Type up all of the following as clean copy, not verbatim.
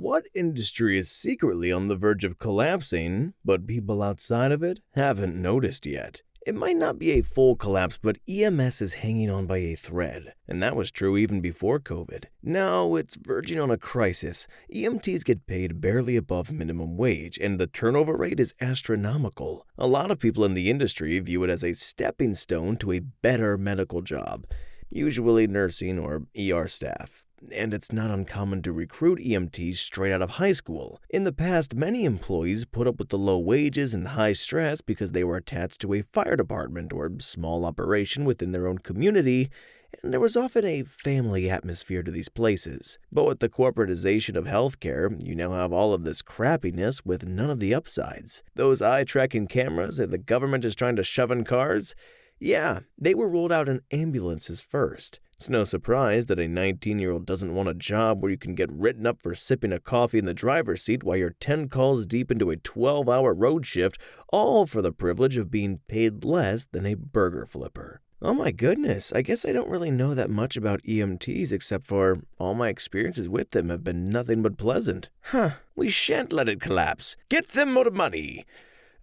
What industry is secretly on the verge of collapsing, but people outside of it haven't noticed yet? It might not be a full collapse, but EMS is hanging on by a thread, and that was true even before COVID. Now it's verging on a crisis. EMTs get paid barely above minimum wage, and the turnover rate is astronomical. A lot of people in the industry view it as a stepping stone to a better medical job, usually nursing or ER staff. And it's not uncommon to recruit EMTs straight out of high school. In the past, many employees put up with the low wages and high stress because they were attached to a fire department or small operation within their own community, and there was often a family atmosphere to these places. But with the corporatization of healthcare, you now have all of this crappiness with none of the upsides. Those eye-tracking cameras that the government is trying to shove in cars? Yeah, they were rolled out in ambulances first. It's no surprise that a 19-year-old doesn't want a job where you can get written up for sipping a coffee in the driver's seat while you're 10 calls deep into a 12-hour road shift, all for the privilege of being paid less than a burger flipper. Oh my goodness, I guess I don't really know that much about EMTs except for all my experiences with them have been nothing but pleasant. We shan't let it collapse. Get them more money.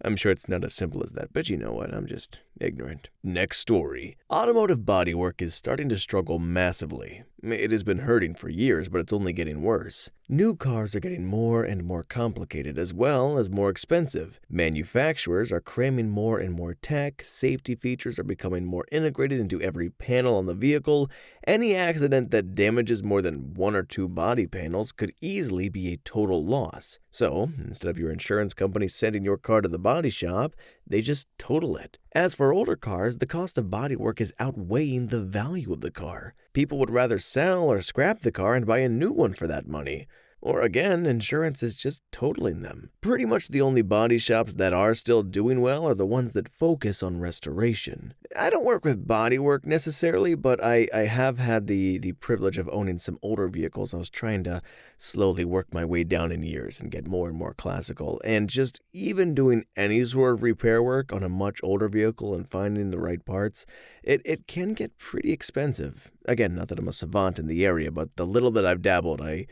I'm sure it's not as simple as that, but you know what, I'm just ignorant. Next story. Automotive bodywork is starting to struggle massively. It has been hurting for years, but it's only getting worse. New cars are getting more and more complicated as well as more expensive. Manufacturers are cramming more and more tech, safety features are becoming more integrated into every panel on the vehicle. Any accident that damages more than one or two body panels could easily be a total loss. So, instead of your insurance company sending your car to the body shop, they just total it. As for older cars, the cost of bodywork is outweighing the value of the car. People would rather sell or scrap the car and buy a new one for that money. Or again, insurance is just totaling them. Pretty much the only body shops that are still doing well are the ones that focus on restoration. I don't work with bodywork necessarily, but I have had the privilege of owning some older vehicles. I was trying to slowly work my way down in years and get more and more classical. And just even doing any sort of repair work on a much older vehicle and finding the right parts, it can get pretty expensive. Again, not that I'm a savant in the area, but the little that I've dabbled, I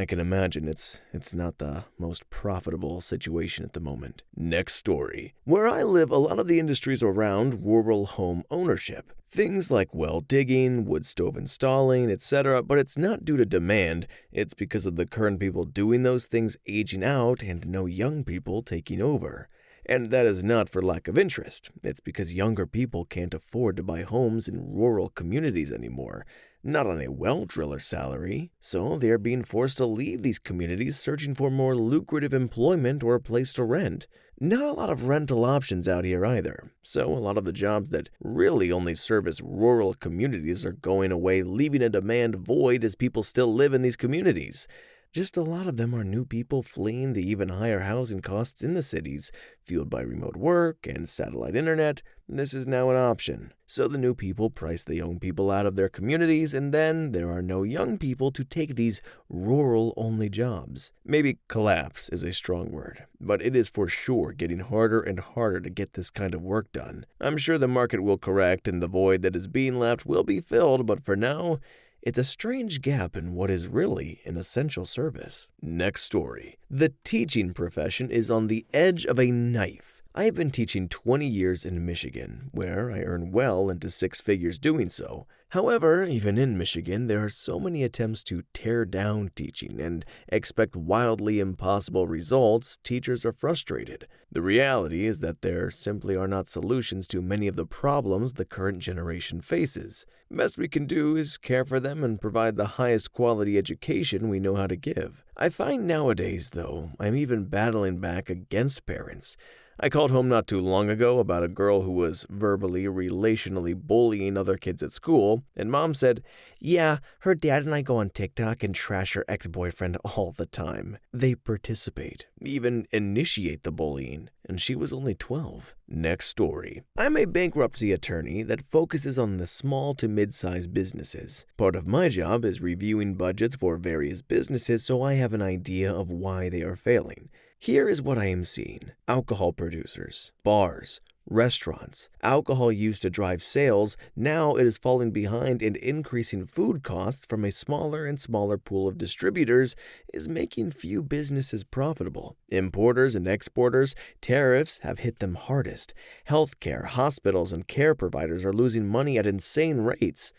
can imagine it's not the most profitable situation at the moment. Next story. Where I live, a lot of the industries around rural home ownership. Things like well digging, wood stove installing, etc., but it's not due to demand. It's because of the current people doing those things aging out and no young people taking over. And that is not for lack of interest. It's because younger people can't afford to buy homes in rural communities anymore. Not on a well driller salary, so they are being forced to leave these communities searching for more lucrative employment or a place to rent. Not a lot of rental options out here either, so a lot of the jobs that really only service rural communities are going away, leaving a demand void as people still live in these communities. Just a lot of them are new people fleeing the even higher housing costs in the cities, fueled by remote work and satellite internet. This is now an option. So the new people price the young people out of their communities, and then there are no young people to take these rural-only jobs. Maybe collapse is a strong word, but it is for sure getting harder and harder to get this kind of work done. I'm sure the market will correct and the void that is being left will be filled, but for now, it's a strange gap in what is really an essential service. Next story. The teaching profession is on the edge of a knife. I have been teaching 20 years in Michigan, where I earn well into six figures doing so. However, even in Michigan, there are so many attempts to tear down teaching and expect wildly impossible results, teachers are frustrated. The reality is that there simply are not solutions to many of the problems the current generation faces. Best we can do is care for them and provide the highest quality education we know how to give. I find nowadays, though, I'm even battling back against parents. I called home not too long ago about a girl who was verbally, relationally bullying other kids at school, and Mom said, "Yeah, her dad and I go on TikTok and trash her ex-boyfriend all the time. They participate, even initiate the bullying, and she was only 12. Next story. I'm a bankruptcy attorney that focuses on the small to mid-sized businesses. Part of my job is reviewing budgets for various businesses so I have an idea of why they are failing. Here is what I am seeing. Alcohol producers, bars, Restaurants. Alcohol used to drive sales, now it is falling behind, and increasing food costs from a smaller and smaller pool of distributors is making few businesses profitable. Importers and exporters, tariffs have hit them hardest. Healthcare, hospitals, and care providers are losing money at insane rates.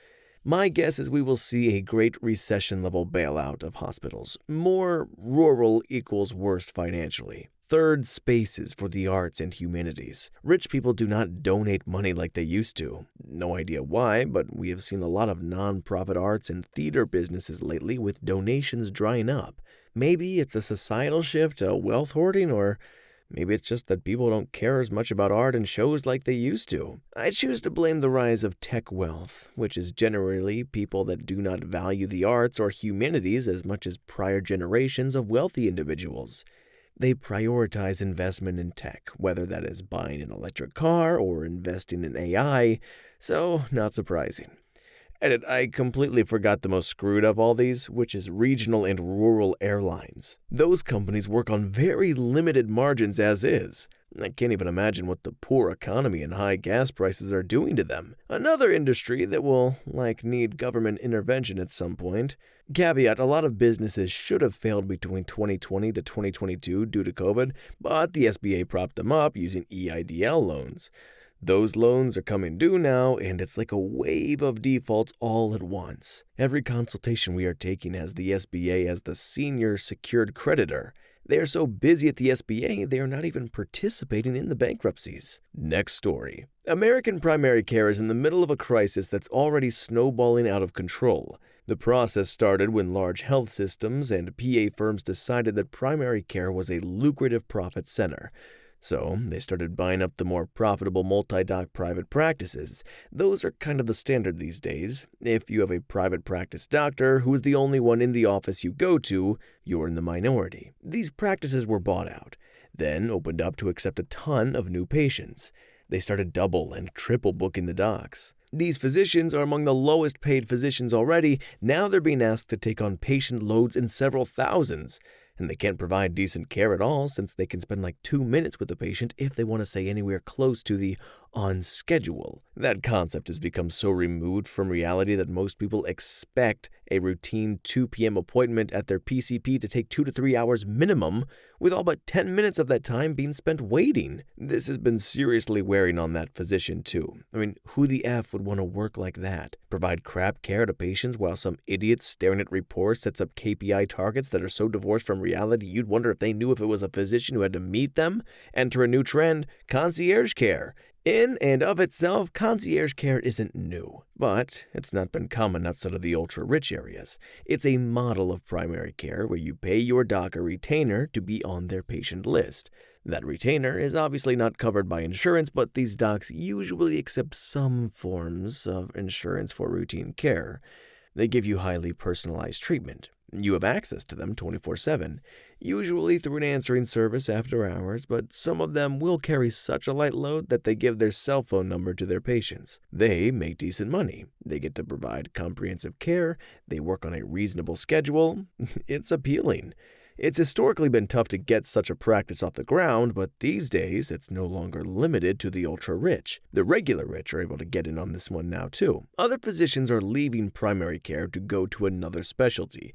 My guess is we will see a great recession-level bailout of hospitals. More rural equals worse financially. Third, spaces for the arts and humanities. Rich people do not donate money like they used to. No idea why, but we have seen a lot of non-profit arts and theater businesses lately with donations drying up. Maybe it's a societal shift to wealth hoarding, or maybe it's just that people don't care as much about art and shows like they used to. I choose to blame the rise of tech wealth, which is generally people that do not value the arts or humanities as much as prior generations of wealthy individuals. They prioritize investment in tech, whether that is buying an electric car or investing in AI, so not surprising. Edit, I completely forgot the most screwed of all these, which is regional and rural airlines. Those companies work on very limited margins as is. I can't even imagine what the poor economy and high gas prices are doing to them. Another industry that will, need government intervention at some point. Caveat, a lot of businesses should have failed between 2020 to 2022 due to COVID, but the SBA propped them up using EIDL loans. Those loans are coming due now, and it's like a wave of defaults all at once. Every consultation we are taking has the SBA as the senior secured creditor. They are so busy at the SBA, they are not even participating in the bankruptcies. Next story. American primary care is in the middle of a crisis that's already snowballing out of control. The process started when large health systems and PA firms decided that primary care was a lucrative profit center. So they started buying up the more profitable multi-doc private practices. Those are kind of the standard these days. If you have a private practice doctor who is the only one in the office you go to, you're in the minority. These practices were bought out, then opened up to accept a ton of new patients. They started double and triple booking the docs. These physicians are among the lowest paid physicians already. Now they're being asked to take on patient loads in several thousands. And they can't provide decent care at all since they can spend 2 minutes with the patient if they want to stay anywhere close to the on schedule. That concept has become so removed from reality that most people expect a routine 2 p.m. appointment at their PCP to take 2 to 3 hours minimum, with all but 10 minutes of that time being spent waiting. This has been seriously wearing on that physician too. Who the F would want to work like that? Provide crap care to patients while some idiot staring at reports sets up KPI targets that are so divorced from reality you'd wonder if they knew if it was a physician who had to meet them? Enter a new trend, concierge care. In and of itself, concierge care isn't new, but it's not been common outside of the ultra-rich areas. It's a model of primary care where you pay your doc a retainer to be on their patient list. That retainer is obviously not covered by insurance, but these docs usually accept some forms of insurance for routine care. They give you highly personalized treatment. You have access to them 24/7, usually through an answering service after hours, but some of them will carry such a light load that they give their cell phone number to their patients. They make decent money. They get to provide comprehensive care. They work on a reasonable schedule. It's appealing. It's historically been tough to get such a practice off the ground, but these days it's no longer limited to the ultra-rich. The regular rich are able to get in on this one now too. Other physicians are leaving primary care to go to another specialty.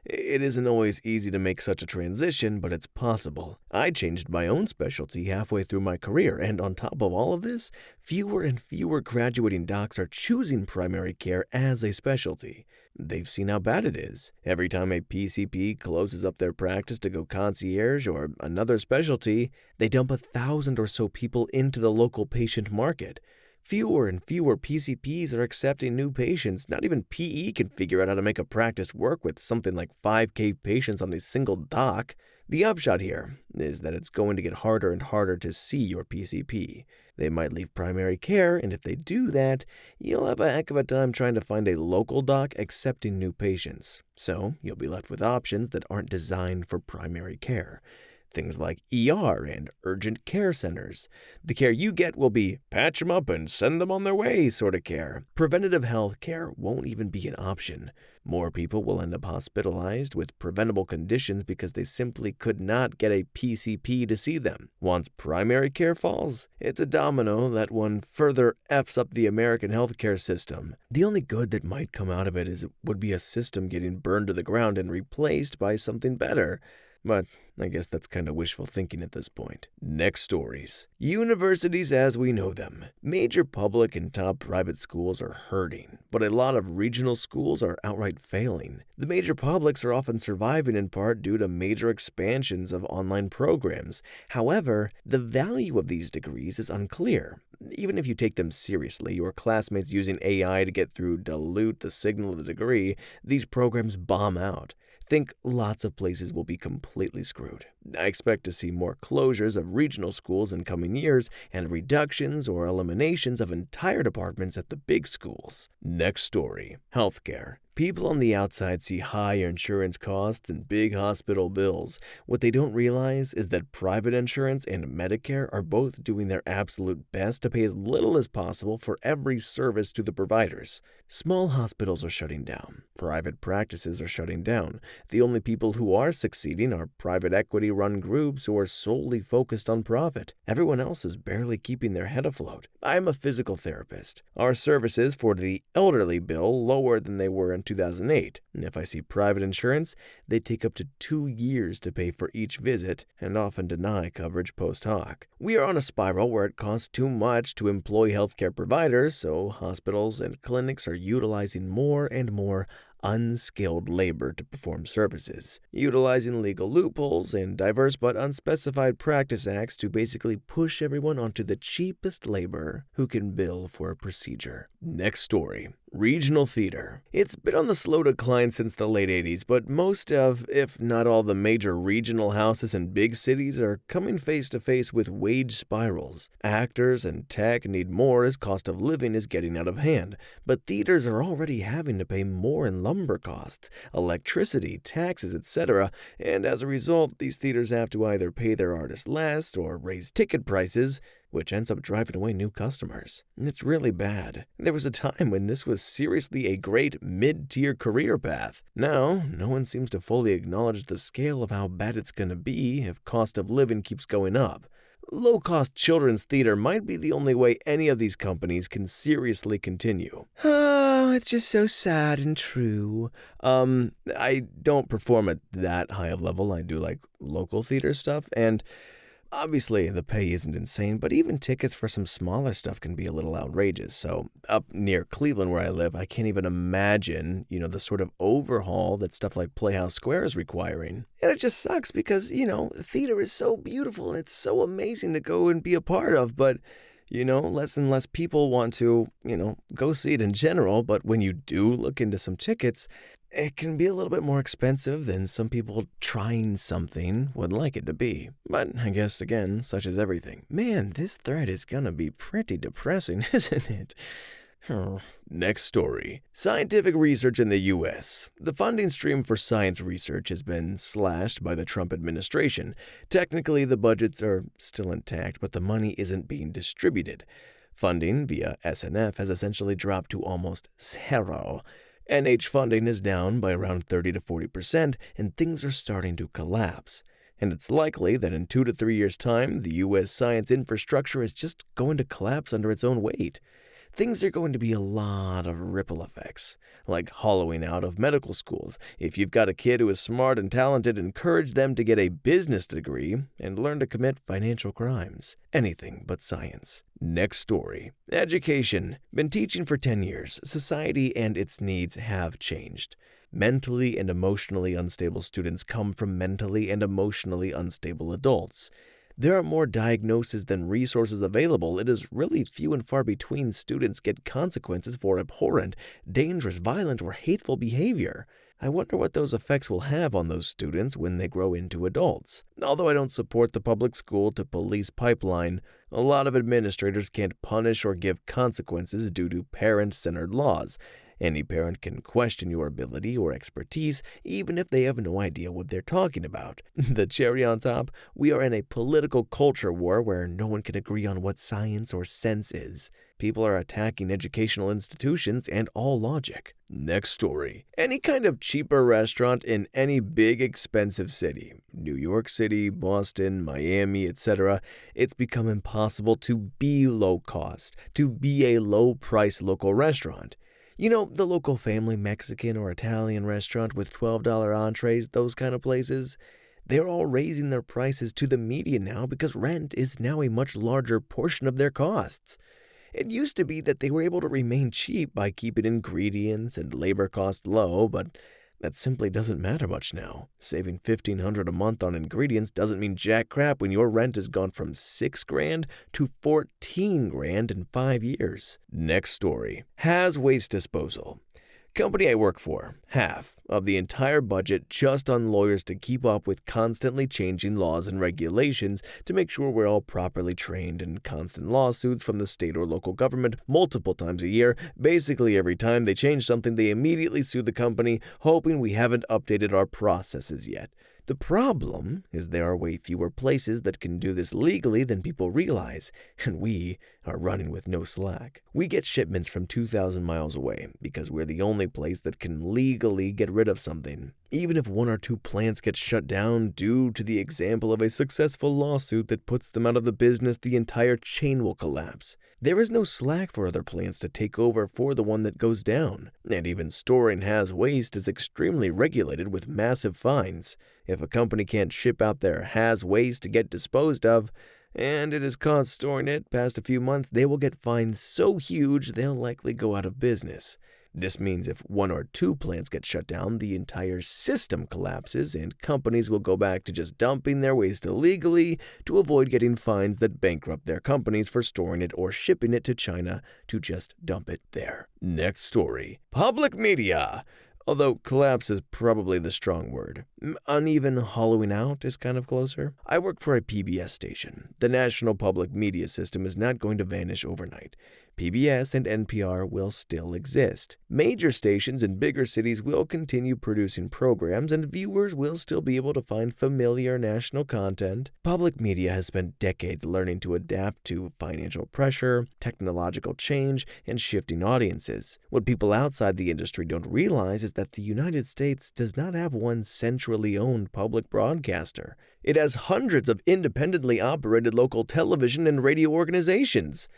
It isn't always easy to make such a transition, but it's possible. I changed my own specialty halfway through my career, and on top of all of this, fewer and fewer graduating docs are choosing primary care as a specialty. They've seen how bad it is. Every time a PCP closes up their practice to go concierge or another specialty, they dump 1,000 or so people into the local patient market. Fewer and fewer PCPs are accepting new patients. Not even PE can figure out how to make a practice work with something like 5K patients on a single doc. The upshot here is that it's going to get harder and harder to see your PCP. They might leave primary care, and if they do that, you'll have a heck of a time trying to find a local doc accepting new patients. So you'll be left with options that aren't designed for primary care. things like ER and urgent care centers. The care you get will be patch them up and send them on their way sort of care. Preventative health care won't even be an option. More people will end up hospitalized with preventable conditions because they simply could not get a PCP to see them. Once primary care falls, it's a domino that one further F's up the American healthcare system. The only good that might come out of it would be a system getting burned to the ground and replaced by something better. But I guess that's kind of wishful thinking at this point. Next stories. Universities as we know them. Major public and top private schools are hurting, but a lot of regional schools are outright failing. The major publics are often surviving in part due to major expansions of online programs. However, the value of these degrees is unclear. Even if you take them seriously, your classmates using AI to get through dilute the signal of the degree, these programs bomb out. Think lots of places will be completely screwed. I expect to see more closures of regional schools in coming years and reductions or eliminations of entire departments at the big schools. Next story. Healthcare. People on the outside see high insurance costs and big hospital bills. What they don't realize is that private insurance and Medicare are both doing their absolute best to pay as little as possible for every service to the providers. Small hospitals are shutting down. Private practices are shutting down. The only people who are succeeding are private equity-run groups who are solely focused on profit. Everyone else is barely keeping their head afloat. I am a physical therapist. Our services for the elderly bill lower than they were in 2008. If I see private insurance, they take up to 2 years to pay for each visit and often deny coverage post hoc. We are on a spiral where it costs too much to employ healthcare providers, so hospitals and clinics are utilizing more and more unskilled labor to perform services, utilizing legal loopholes and diverse but unspecified practice acts to basically push everyone onto the cheapest labor who can bill for a procedure. Next story. Regional theater. It's been on the slow decline since the late 80s, but most of, if not all, the major regional houses in big cities are coming face to face with wage spirals. Actors and tech need more as cost of living is getting out of hand, but theaters are already having to pay more in lumber costs, electricity, taxes, etc., and as a result, these theaters have to either pay their artists less or raise ticket prices, which ends up driving away new customers. It's really bad. There was a time when this was seriously a great mid-tier career path. Now, no one seems to fully acknowledge the scale of how bad it's going to be if cost of living keeps going up. Low-cost children's theater might be the only way any of these companies can seriously continue. Oh, it's just so sad and true. I don't perform at that high of level. I do like local theater stuff, and obviously, the pay isn't insane, but even tickets for some smaller stuff can be a little outrageous. So up near Cleveland where I live, I can't even imagine, the sort of overhaul that stuff like Playhouse Square is requiring. And it just sucks because, theater is so beautiful and it's so amazing to go and be a part of, but less and less people want to, go see it in general. But when you do look into some tickets, it can be a little bit more expensive than some people trying something would like it to be. But I guess, again, such as everything. Man, this thread is gonna be pretty depressing, isn't it? Next story. Scientific research in the U.S. The funding stream for science research has been slashed by the Trump administration. Technically, the budgets are still intact, but the money isn't being distributed. Funding via SNF has essentially dropped to almost zero. NH funding is down by around 30 to 40%, and things are starting to collapse. And it's likely that in 2 to 3 years' time, the U.S. science infrastructure is just going to collapse under its own weight. Things are going to be a lot of ripple effects, like hollowing out of medical schools. If you've got a kid who is smart and talented, encourage them to get a business degree and learn to commit financial crimes. Anything but science. Next story. Education. Been teaching for 10 years. Society and its needs have changed. Mentally and emotionally unstable students come from mentally and emotionally unstable adults. There are more diagnoses than resources available. It is really few and far between students get consequences for abhorrent, dangerous, violent, or hateful behavior. I wonder what those effects will have on those students when they grow into adults. Although I don't support the public school to police pipeline, a lot of administrators can't punish or give consequences due to parent-centered laws. Any parent can question your ability or expertise, even if they have no idea what they're talking about. The cherry on top, we are in a political culture war where no one can agree on what science or sense is. People are attacking educational institutions and all logic. Next story. Any kind of cheaper restaurant in any big expensive city, New York City, Boston, Miami, etc., it's become impossible to be low cost, to be a low price local restaurant. You know, the local family Mexican or Italian restaurant with $12 entrees, those kind of places? They're all raising their prices to the median now because rent is now a much larger portion of their costs. It used to be that they were able to remain cheap by keeping ingredients and labor costs low, but that simply doesn't matter much now. Saving $1,500 a month on ingredients doesn't mean jack crap when your rent has gone from $6,000 to $14,000 in 5 years. Next story. Has waste disposal. Company I work for, half of the entire budget just on lawyers to keep up with constantly changing laws and regulations to make sure we're all properly trained, and constant lawsuits from the state or local government multiple times a year. Basically, every time they change something, they immediately sue the company, hoping we haven't updated our processes yet. The problem is there are way fewer places that can do this legally than people realize, and we are running with no slack. We get shipments from 2,000 miles away because we're the only place that can legally get rid of something. Even if 1 or 2 plants get shut down due to the example of a successful lawsuit that puts them out of the business, the entire chain will collapse. There is no slack for other plants to take over for the one that goes down, and even storing has waste is extremely regulated with massive fines. If a company can't ship out their has waste to get disposed of, and it has cost storing it past a few months, they will get fines so huge they'll likely go out of business. This means if 1 or 2 plants get shut down, the entire system collapses and companies will go back to just dumping their waste illegally to avoid getting fines that bankrupt their companies for storing it or shipping it to China to just dump it there. Next story. Public media. Although collapse is probably the strong word. Uneven hollowing out is kind of closer. I work for a PBS station. The National Public Media System is not going to vanish overnight. PBS and NPR will still exist. Major stations in bigger cities will continue producing programs, and viewers will still be able to find familiar national content. Public media has spent decades learning to adapt to financial pressure, technological change, and shifting audiences. What people outside the industry don't realize is that the United States does not have one centrally owned public broadcaster. It has hundreds of independently operated local television and radio organizations.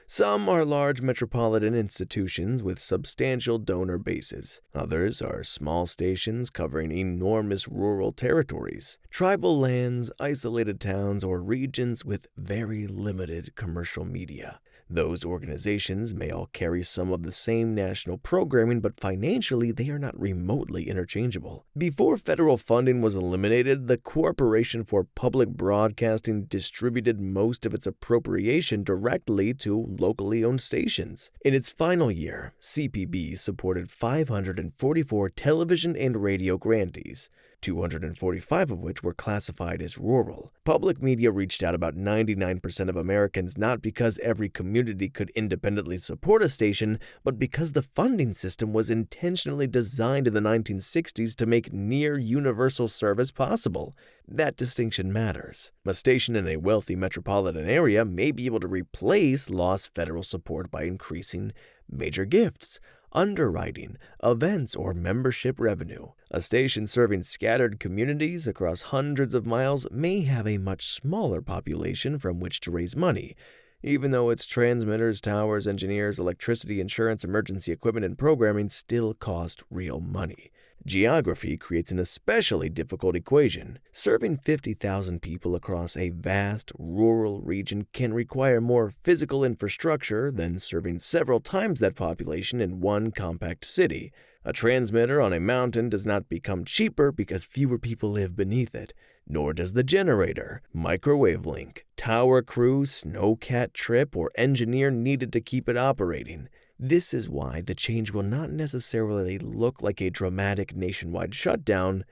Some are large metropolitan institutions with substantial donor bases. Others are small stations covering enormous rural territories, tribal lands, isolated towns, or regions with very limited commercial media. Those organizations may all carry some of the same national programming, but financially they are not remotely interchangeable. Before federal funding was eliminated, the Corporation for Public Broadcasting distributed most of its appropriation directly to locally owned stations. In its final year, CPB supported 544 television and radio grantees, 245 of which were classified as rural. Public media reached out about 99% of Americans not because every community could independently support a station, but because the funding system was intentionally designed in the 1960s to make near universal service possible. That distinction matters. A station in a wealthy metropolitan area may be able to replace lost federal support by increasing major gifts, underwriting, events, or membership revenue. A station serving scattered communities across hundreds of miles may have a much smaller population from which to raise money, even though its transmitters, towers, engineers, electricity, insurance, emergency equipment, and programming still cost real money. Geography creates an especially difficult equation. Serving 50,000 people across a vast rural region can require more physical infrastructure than serving several times that population in one compact city. A transmitter on a mountain does not become cheaper because fewer people live beneath it, nor does the generator, microwave link, tower crew, snowcat trip, or engineer needed to keep it operating. This is why the change will not necessarily look like a dramatic nationwide shutdown.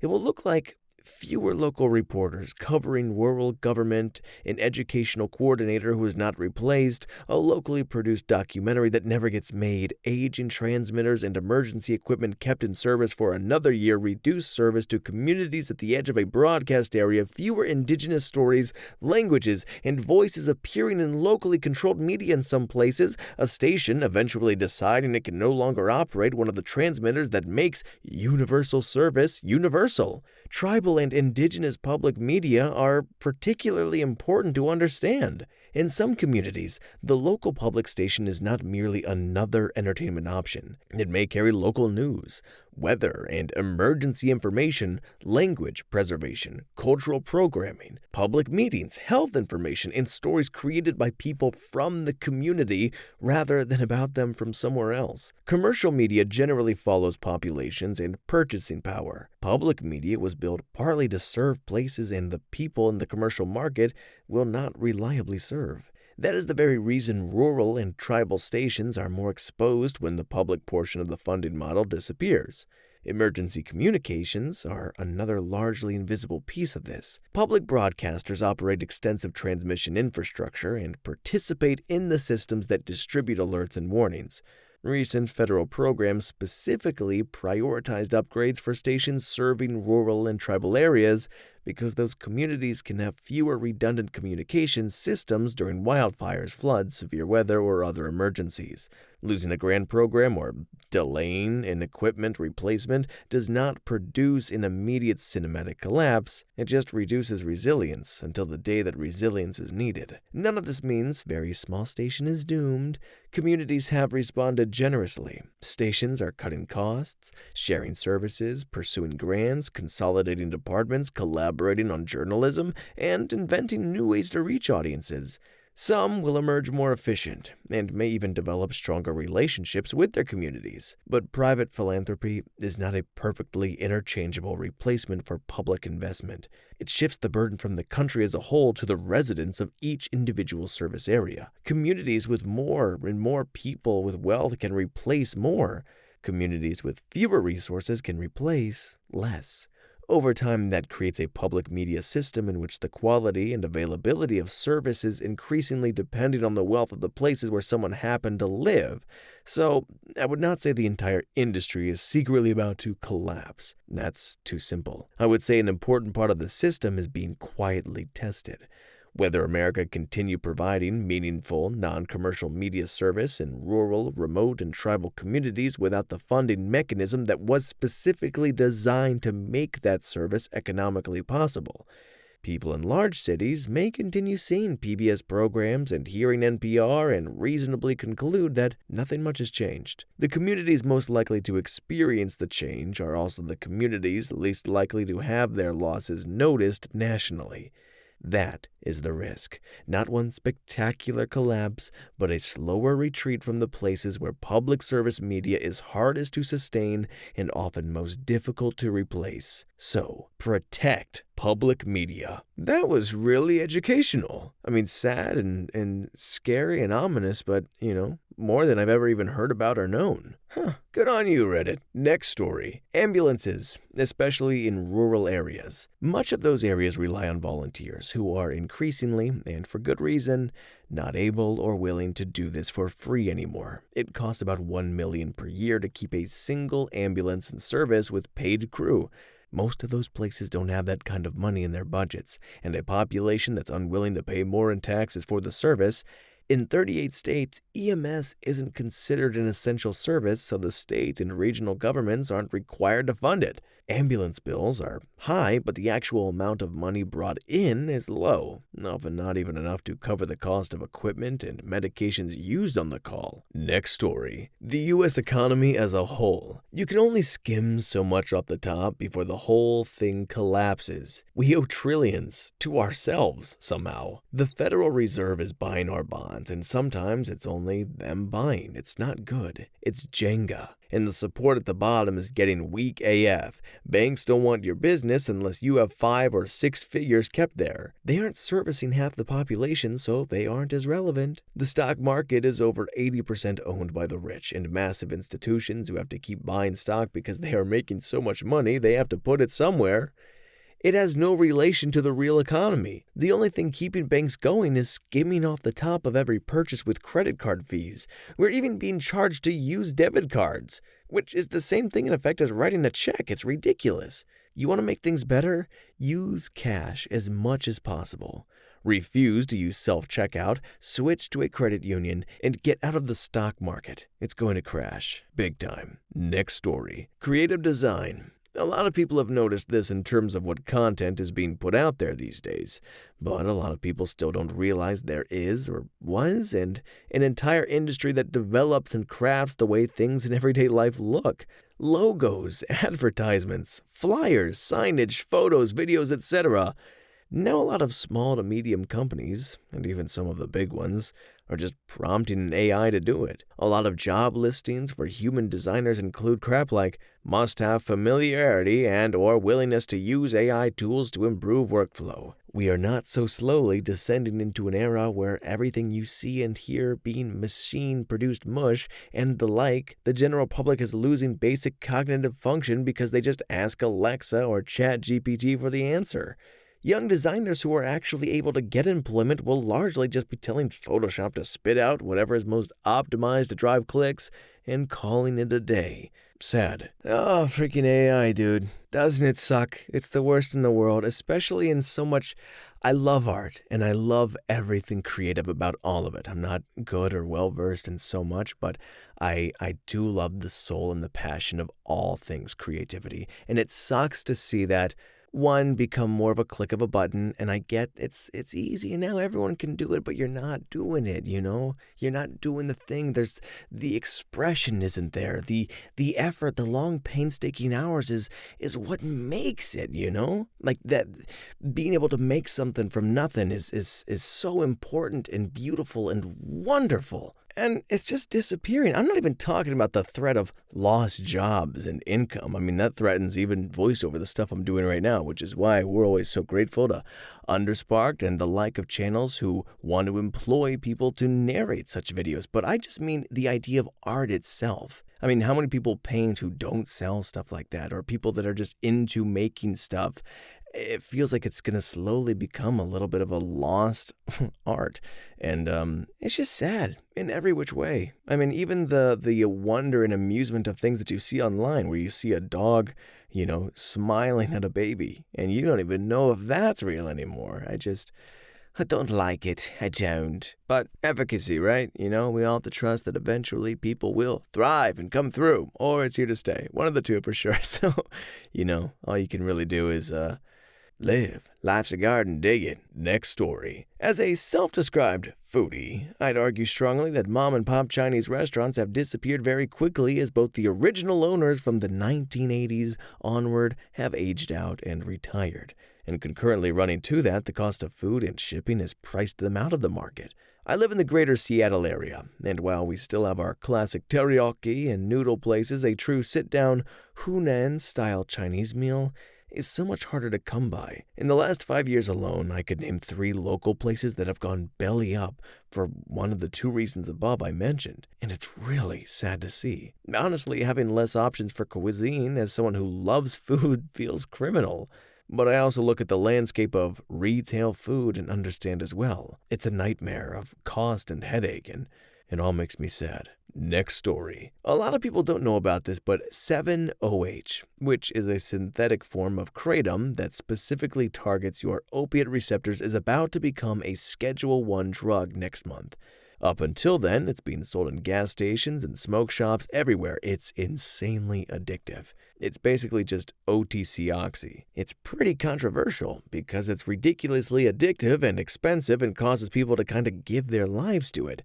It will look like fewer local reporters covering rural government, an educational coordinator who is not replaced, a locally produced documentary that never gets made, aging transmitters and emergency equipment kept in service for another year, reduced service to communities at the edge of a broadcast area, fewer indigenous stories, languages, and voices appearing in locally controlled media in some places, a station eventually deciding it can no longer operate one of the transmitters that makes universal service universal. Tribal and indigenous public media are particularly important to understand. In some communities, the local public station is not merely another entertainment option. It may carry local news, weather and emergency information, language preservation, cultural programming, public meetings, health information, and stories created by people from the community rather than about them from somewhere else. Commercial media generally follows populations and purchasing power. Public media was built partly to serve places and the people in the commercial market will not reliably serve. That is the very reason rural and tribal stations are more exposed when the public portion of the funding model disappears. Emergency communications are another largely invisible piece of this. Public broadcasters operate extensive transmission infrastructure and participate in the systems that distribute alerts and warnings. Recent federal programs specifically prioritized upgrades for stations serving rural and tribal areas because those communities can have fewer redundant communication systems during wildfires, floods, severe weather, or other emergencies. Losing a grant program or delaying an equipment replacement does not produce an immediate cinematic collapse, it just reduces resilience until the day that resilience is needed. None of this means very small station is doomed. Communities have responded generously. Stations are cutting costs, sharing services, pursuing grants, consolidating departments, collaborating on journalism, and inventing new ways to reach audiences. Some will emerge more efficient and may even develop stronger relationships with their communities. But private philanthropy is not a perfectly interchangeable replacement for public investment. It shifts the burden from the country as a whole to the residents of each individual service area. Communities with more and more people with wealth can replace more. Communities with fewer resources can replace less. Over time, that creates a public media system in which the quality and availability of service is increasingly dependent on the wealth of the places where someone happened to live. So, I would not say the entire industry is secretly about to collapse. That's too simple. I would say an important part of the system is being quietly tested. Whether America continue providing meaningful, non-commercial media service in rural, remote, and tribal communities without the funding mechanism that was specifically designed to make that service economically possible. People in large cities may continue seeing PBS programs and hearing NPR and reasonably conclude that nothing much has changed. The communities most likely to experience the change are also the communities least likely to have their losses noticed nationally. That is the risk. Not one spectacular collapse, but a slower retreat from the places where public service media is hardest to sustain and often most difficult to replace. So, protect public media. That was really educational. I mean, sad and scary and ominous, but, more than I've ever even heard about or known. Good on you, Reddit. Next story. Ambulances, especially in rural areas. Much of those areas rely on volunteers who are increasingly, and for good reason, not able or willing to do this for free anymore. It costs about $1 million per year to keep a single ambulance in service with paid crew. Most of those places don't have that kind of money in their budgets, and a population that's unwilling to pay more in taxes for the service. In 38 states, EMS isn't considered an essential service, so the state and regional governments aren't required to fund it. Ambulance bills are high, but the actual amount of money brought in is low, often not even enough to cover the cost of equipment and medications used on the call. Next story. The U.S. economy as a whole. You can only skim so much off the top before the whole thing collapses. We owe trillions to ourselves somehow. The Federal Reserve is buying our bonds, and sometimes it's only them buying. It's not good. It's Jenga. And the support at the bottom is getting weak AF. Banks don't want your business unless you have 5 or 6 figures kept there. They aren't servicing half the population, so they aren't as relevant. The stock market is over 80% owned by the rich and massive institutions who have to keep buying stock because they are making so much money they have to put it somewhere. It has no relation to the real economy. The only thing keeping banks going is skimming off the top of every purchase with credit card fees. We're even being charged to use debit cards, which is the same thing in effect as writing a check. It's ridiculous. You want to make things better? Use cash as much as possible. Refuse to use self-checkout, switch to a credit union, and get out of the stock market. It's going to crash. Big time. Next story. Creative design. A lot of people have noticed this in terms of what content is being put out there these days, but a lot of people still don't realize there is, or was, and an entire industry that develops and crafts the way things in everyday life look. Logos, advertisements, flyers, signage, photos, videos, etc. Now a lot of small to medium companies, and even some of the big ones, are just prompting an AI to do it. A lot of job listings for human designers include crap like must have familiarity and or willingness to use AI tools to improve workflow. We are not so slowly descending into an era where everything you see and hear being machine-produced mush and the like, the general public is losing basic cognitive function because they just ask Alexa or ChatGPT for the answer. Young designers who are actually able to get employment will largely just be telling Photoshop to spit out whatever is most optimized to drive clicks and calling it a day. Sad. Oh, freaking AI, dude. Doesn't it suck? It's the worst in the world, especially in so much. I love art, and I love everything creative about all of it. I'm not good or well-versed in so much, but I do love the soul and the passion of all things creativity. And it sucks to see that one become more of a click of a button, and I get it's easy and now everyone can do it, but you're not doing it, you know? You're not doing the thing. There's the expression isn't there. The effort, the long painstaking hours is what makes it, you know? Like that being able to make something from nothing is so important and beautiful and wonderful. And it's just disappearing. I'm not even talking about the threat of lost jobs and income. I mean, that threatens even voiceover, the stuff I'm doing right now, which is why we're always so grateful to Undersparked and the like of channels who want to employ people to narrate such videos. But I just mean the idea of art itself. I mean, how many people paint who don't sell stuff like that, or people that are just into making stuff? It feels like it's going to slowly become a little bit of a lost art. And it's just sad in every which way. I mean, even the wonder and amusement of things that you see online, where you see a dog, you know, smiling at a baby, and you don't even know if that's real anymore. I don't like it. I don't. But efficacy, right? You know, we all have to trust that eventually people will thrive and come through, or it's here to stay. One of the two for sure. So, you know, all you can really do is, live. Life's a garden, dig it. Next story. As a self-described foodie, I'd argue strongly that mom-and-pop Chinese restaurants have disappeared very quickly as both the original owners from the 1980s onward have aged out and retired. And concurrently running to that, the cost of food and shipping has priced them out of the market. I live in the greater Seattle area, and while we still have our classic teriyaki and noodle places, a true sit-down Hunan-style Chinese meal is so much harder to come by. In the last 5 years alone, I could name 3 local places that have gone belly up for one of the 2 reasons above I mentioned, and it's really sad to see. Honestly, having less options for cuisine as someone who loves food feels criminal. But I also look at the landscape of retail food and understand as well. It's a nightmare of cost and headache, and it all makes me sad. Next story. A lot of people don't know about this, but 7-OH, which is a synthetic form of kratom that specifically targets your opiate receptors, is about to become a Schedule 1 drug next month. Up until then, it's being sold in gas stations and smoke shops everywhere. It's insanely addictive. It's basically just OTC oxy. It's pretty controversial because it's ridiculously addictive and expensive and causes people to kind of give their lives to it.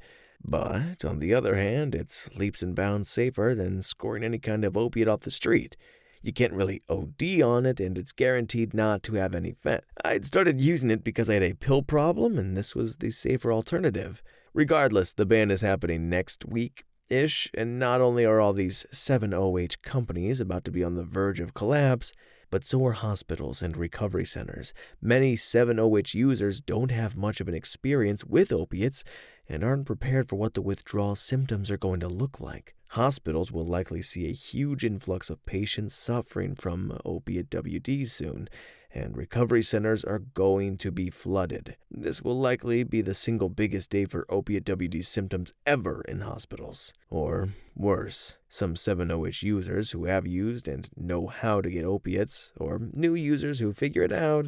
But, on the other hand, it's leaps and bounds safer than scoring any kind of opiate off the street. You can't really OD on it, and it's guaranteed not to have any effect. I'd started using it because I had a pill problem, and this was the safer alternative. Regardless, the ban is happening next week-ish, and not only are all these 7-OH companies about to be on the verge of collapse, but so are hospitals and recovery centers. Many 7-OH users don't have much of an experience with opiates and aren't prepared for what the withdrawal symptoms are going to look like. Hospitals will likely see a huge influx of patients suffering from opiate WD soon, and recovery centers are going to be flooded. This will likely be the single biggest day for opiate WD symptoms ever in hospitals. Or worse, some 7-0-H users who have used and know how to get opiates, or new users who figure it out,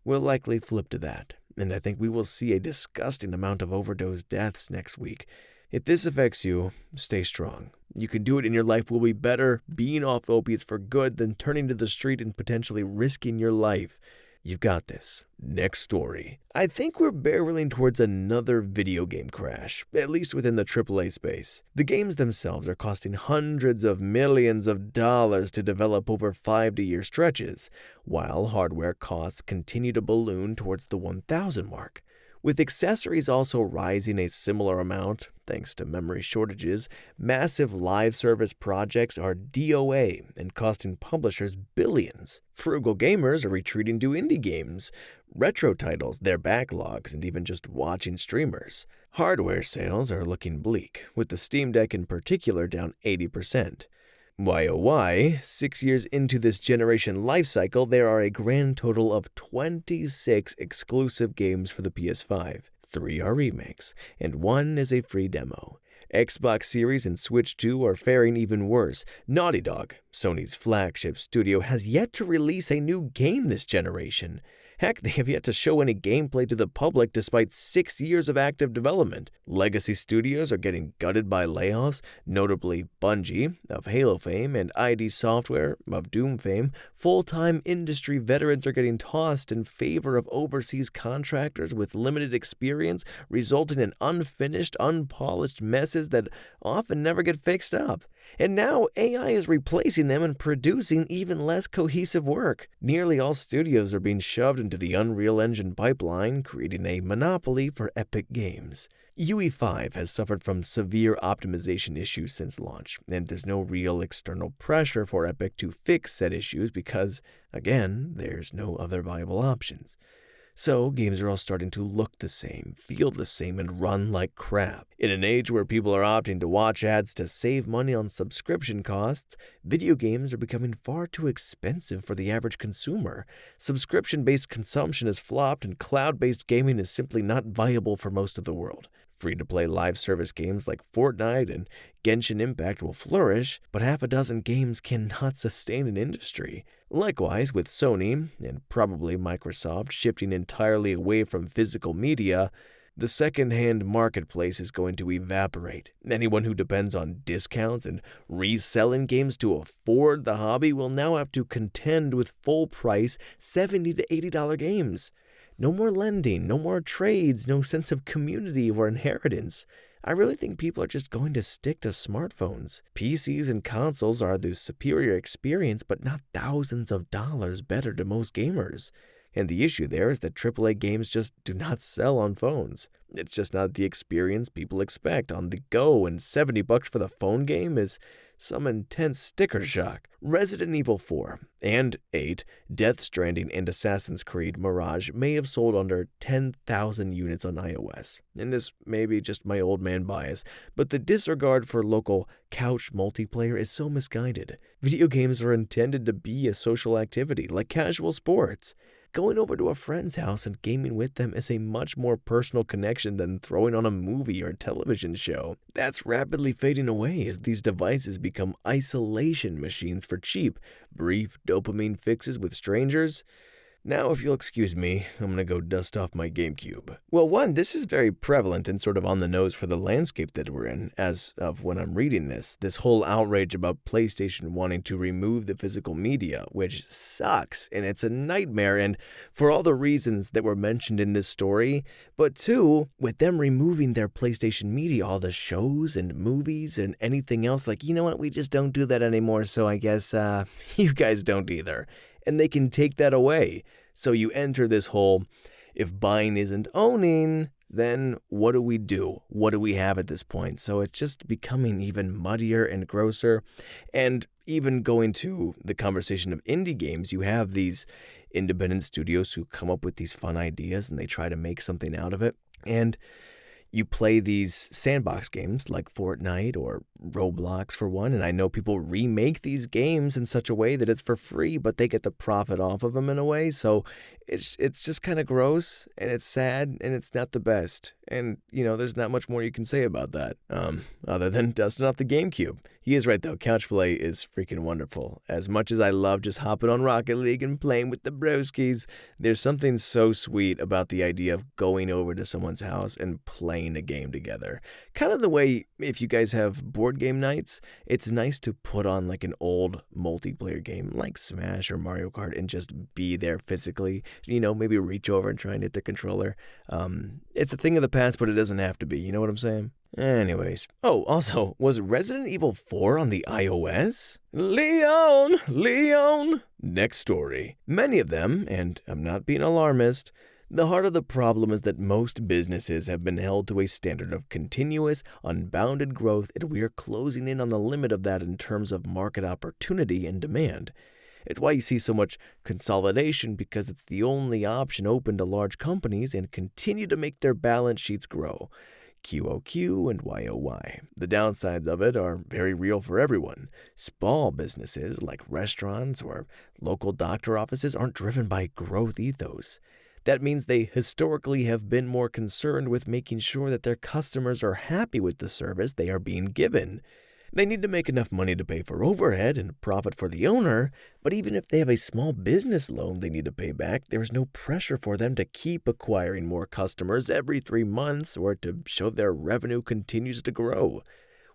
will likely flip to that. And I think we will see a disgusting amount of overdose deaths next week. If this affects you, stay strong. You can do it, and your life will be better being off opiates for good than turning to the street and potentially risking your life. You've got this. Next story. I think we're barreling towards another video game crash, at least within the AAA space. The games themselves are costing hundreds of millions of dollars to develop over 5-year stretches, while hardware costs continue to balloon towards the 1,000 mark. With accessories also rising a similar amount, thanks to memory shortages, massive live service projects are DOA and costing publishers billions. Frugal gamers are retreating to indie games, retro titles, their backlogs, and even just watching streamers. Hardware sales are looking bleak, with the Steam Deck in particular down 80%. Why oh why, 6 years into this generation lifecycle, there are a grand total of 26 exclusive games for the PS5. 3 are remakes, and 1 is a free demo. Xbox Series and Switch 2 are faring even worse. Naughty Dog, Sony's flagship studio, has yet to release a new game this generation. Heck, they have yet to show any gameplay to the public despite 6 years of active development. Legacy studios are getting gutted by layoffs, notably Bungie, of Halo fame, and ID Software, of Doom fame. Full-time industry veterans are getting tossed in favor of overseas contractors with limited experience, resulting in unfinished, unpolished messes that often never get fixed up. And now AI is replacing them and producing even less cohesive work. Nearly all studios are being shoved into the Unreal Engine pipeline, creating a monopoly for epic games. UE5 has suffered from severe optimization issues since launch, and there's no real external pressure for Epic to fix said issues because, again, there's no other viable options. So, games are all starting to look the same, feel the same, and run like crap. In an age where people are opting to watch ads to save money on subscription costs, video games are becoming far too expensive for the average consumer. Subscription-based consumption has flopped, and cloud-based gaming is simply not viable for most of the world. Free-to-play live service games like Fortnite and Genshin Impact will flourish, but half a dozen games cannot sustain an industry. Likewise, with Sony, and probably Microsoft, shifting entirely away from physical media, the second-hand marketplace is going to evaporate. Anyone who depends on discounts and reselling games to afford the hobby will now have to contend with full-price $70 to $80 games. No more lending, no more trades, no sense of community or inheritance. I really think people are just going to stick to smartphones. PCs and consoles are the superior experience, but not thousands of dollars better to most gamers. And the issue there is that AAA games just do not sell on phones. It's just not the experience people expect on the go, and $70 for the phone game is some intense sticker shock. Resident Evil 4 and 8, Death Stranding, and Assassin's Creed Mirage may have sold under 10,000 units on iOS. And this may be just my old man bias, but the disregard for local couch multiplayer is so misguided. Video games are intended to be a social activity, like casual sports. Going over to a friend's house and gaming with them is a much more personal connection than throwing on a movie or television show. That's rapidly fading away as these devices become isolation machines for cheap, brief dopamine fixes with strangers. Now, if you'll excuse me, I'm going to go dust off my GameCube. Well, one, this is very prevalent and sort of on the nose for the landscape that we're in, as of when I'm reading this. This whole outrage about PlayStation wanting to remove the physical media, which sucks, and it's a nightmare, and for all the reasons that were mentioned in this story. But two, with them removing their PlayStation media, all the shows and movies and anything else, like, you know what, we just don't do that anymore, so I guess, you guys don't either. And they can take that away. So you enter this whole, if buying isn't owning, then what do we do? What do we have at this point? So it's just becoming even muddier and grosser. And even going to the conversation of indie games, you have these independent studios who come up with these fun ideas and they try to make something out of it. And You play these sandbox games like Fortnite or Roblox for one, and I know people remake these games in such a way that it's for free, but they get the profit off of them in a way. So it's just kind of gross, and it's sad, and it's not the best. And there's not much more you can say about that, other than dusting off the GameCube. He is right though. Couch play is freaking wonderful. As much as I love just hopping on Rocket League and playing with the broskies, there's something so sweet about the idea of going over to someone's house and playing a game together. Kind of the way if you guys have board game nights, it's nice to put on like an old multiplayer game like Smash or Mario Kart and just be there physically. Maybe reach over and try and hit the controller. It's a thing of the past, but it doesn't have to be. You know what I'm saying? Anyways. Oh, also, was Resident Evil 4 on the iOS? Leon! Next story. Many of them, and I'm not being alarmist, the heart of the problem is that most businesses have been held to a standard of continuous, unbounded growth, and we are closing in on the limit of that in terms of market opportunity and demand. It's why you see so much consolidation, because it's the only option open to large companies and continue to make their balance sheets grow. QOQ and YOY. The downsides of it are very real for everyone. Small businesses like restaurants or local doctor offices aren't driven by growth ethos. That means they historically have been more concerned with making sure that their customers are happy with the service they are being given. They need to make enough money to pay for overhead and profit for the owner, but even if they have a small business loan they need to pay back, there is no pressure for them to keep acquiring more customers every 3 months or to show their revenue continues to grow.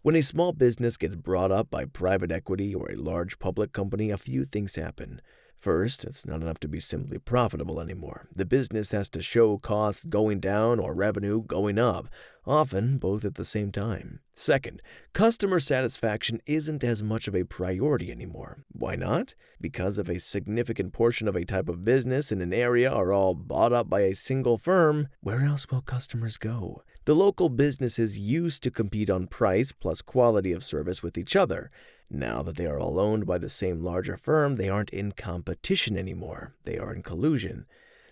When a small business gets brought up by private equity or a large public company, a few things happen. First, it's not enough to be simply profitable anymore. The business has to show costs going down or revenue going up, often both at the same time. Second, customer satisfaction isn't as much of a priority anymore. Why not? Because if a significant portion of a type of business in an area are all bought up by a single firm, where else will customers go? The local businesses used to compete on price plus quality of service with each other. Now that they are all owned by the same larger firm, they aren't in competition anymore. They are in collusion.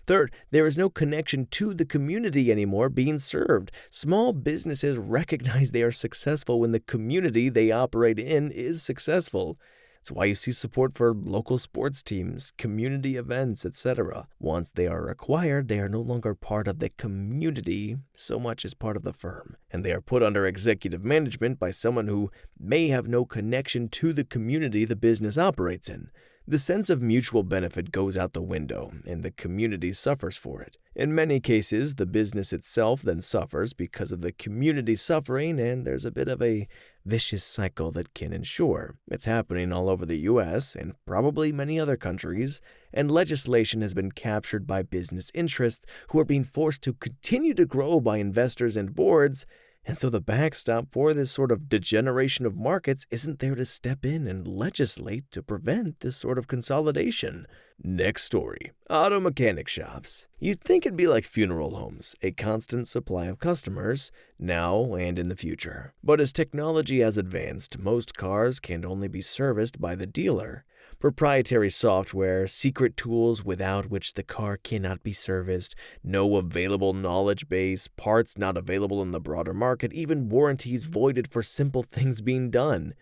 Third, there is no connection to the community anymore being served. Small businesses recognize they are successful when the community they operate in is successful. It's why you see support for local sports teams, community events, etc. Once they are acquired, they are no longer part of the community so much as part of the firm, and they are put under executive management by someone who may have no connection to the community the business operates in. The sense of mutual benefit goes out the window, and the community suffers for it. In many cases, the business itself then suffers because of the community suffering, and there's a bit of a vicious cycle that can ensure. It's happening all over the US and probably many other countries, and legislation has been captured by business interests who are being forced to continue to grow by investors and boards. And so the backstop for this sort of degeneration of markets isn't there to step in and legislate to prevent this sort of consolidation. Next story. Auto mechanic shops. You'd think it'd be like funeral homes, a constant supply of customers, now and in the future. But as technology has advanced, most cars can only be serviced by the dealer. Proprietary software, secret tools without which the car cannot be serviced, no available knowledge base, parts not available in the broader market, even warranties voided for simple things being done.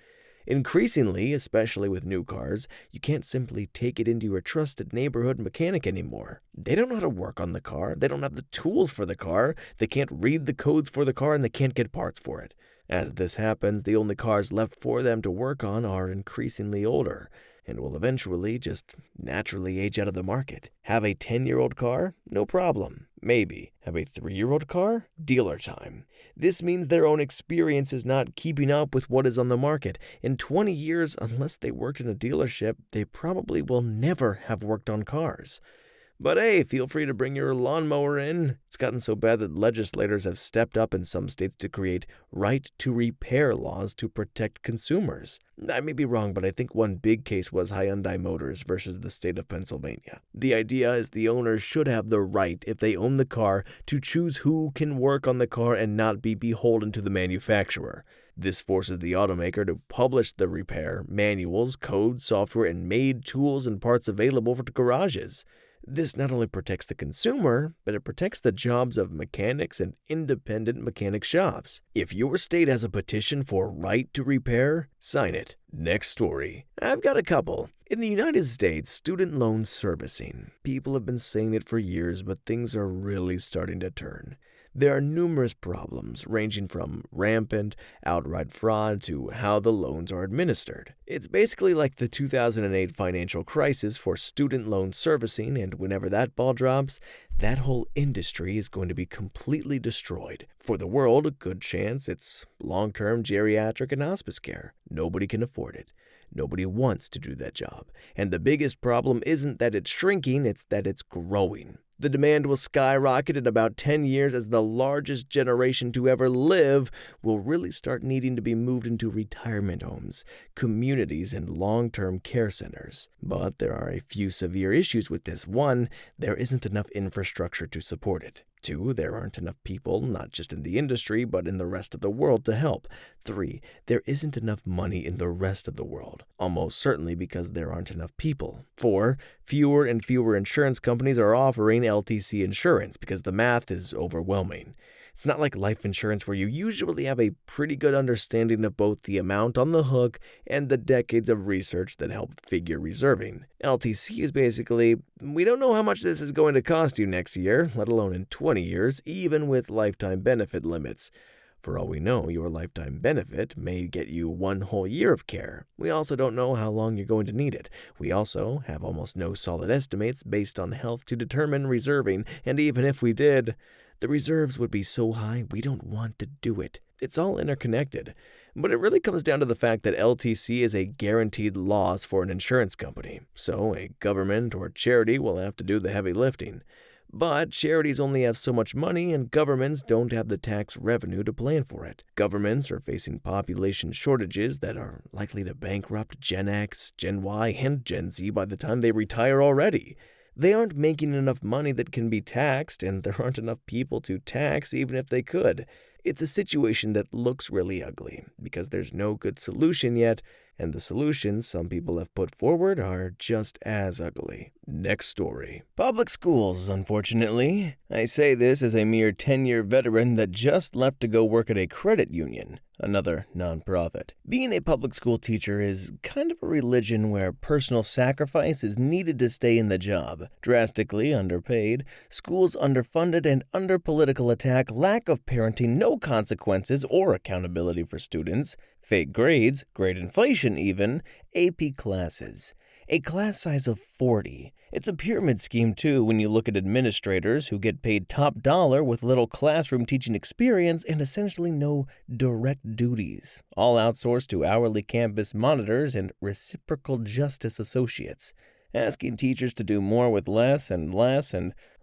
Increasingly, especially with new cars, you can't simply take it into your trusted neighborhood mechanic anymore. They don't know how to work on the car, they don't have the tools for the car, they can't read the codes for the car, and they can't get parts for it. As this happens, the only cars left for them to work on are increasingly older, and will eventually just naturally age out of the market. Have a 10-year-old car? No problem. Maybe. Have a 3-year-old car? Dealer time. This means their own experience is not keeping up with what is on the market. In 20 years, unless they worked in a dealership, they probably will never have worked on cars. But hey, feel free to bring your lawnmower in. It's gotten so bad that legislators have stepped up in some states to create right to repair laws to protect consumers. I may be wrong, but I think one big case was Hyundai Motors versus the state of Pennsylvania. The idea is the owner should have the right, if they own the car, to choose who can work on the car and not be beholden to the manufacturer. This forces the automaker to publish the repair, manuals, code, software, and made tools and parts available for garages. This not only protects the consumer, but it protects the jobs of mechanics and independent mechanic shops. If your state has a petition for right to repair, sign it. Next story. I've got a couple. In the United States, student loan servicing. People have been saying it for years, but things are really starting to turn. There are numerous problems, ranging from rampant, outright fraud to how the loans are administered. It's basically like the 2008 financial crisis for student loan servicing, and whenever that ball drops, that whole industry is going to be completely destroyed. For the world, a good chance it's long-term geriatric and hospice care. Nobody can afford it. Nobody wants to do that job. And the biggest problem isn't that it's shrinking, it's that it's growing. The demand will skyrocket in about 10 years as the largest generation to ever live will really start needing to be moved into retirement homes, communities, and long-term care centers. But there are a few severe issues with this. One, there isn't enough infrastructure to support it. Two, there aren't enough people, not just in the industry, but in the rest of the world to help. Three, there isn't enough money in the rest of the world, almost certainly because there aren't enough people. Four, fewer and fewer insurance companies are offering LTC insurance because the math is overwhelming. It's not like life insurance where you usually have a pretty good understanding of both the amount on the hook and the decades of research that help figure reserving. LTC is basically, we don't know how much this is going to cost you next year, let alone in 20 years, even with lifetime benefit limits. For all we know, your lifetime benefit may get you 1 whole year of care. We also don't know how long you're going to need it. We also have almost no solid estimates based on health to determine reserving, and even if we did, the reserves would be so high we don't want to do it. It's all interconnected. But it really comes down to the fact that LTC is a guaranteed loss for an insurance company, so a government or charity will have to do the heavy lifting. But charities only have so much money, and governments don't have the tax revenue to plan for it. Governments are facing population shortages that are likely to bankrupt Gen X, Gen Y, and Gen Z by the time they retire already. They aren't making enough money that can be taxed, and there aren't enough people to tax even if they could. It's a situation that looks really ugly because there's no good solution yet, and the solutions some people have put forward are just as ugly. Next story. Public schools, unfortunately. I say this as a mere 10-year veteran that just left to go work at a credit union, another nonprofit. Being a public school teacher is kind of a religion where personal sacrifice is needed to stay in the job. Drastically underpaid, schools underfunded and under political attack, lack of parenting, no consequences or accountability for students, fake grades, grade inflation even, AP classes. A class size of 40. It's a pyramid scheme too when you look at administrators who get paid top dollar with little classroom teaching experience and essentially no direct duties, all outsourced to hourly campus monitors and reciprocal justice associates. Asking teachers to do more with less and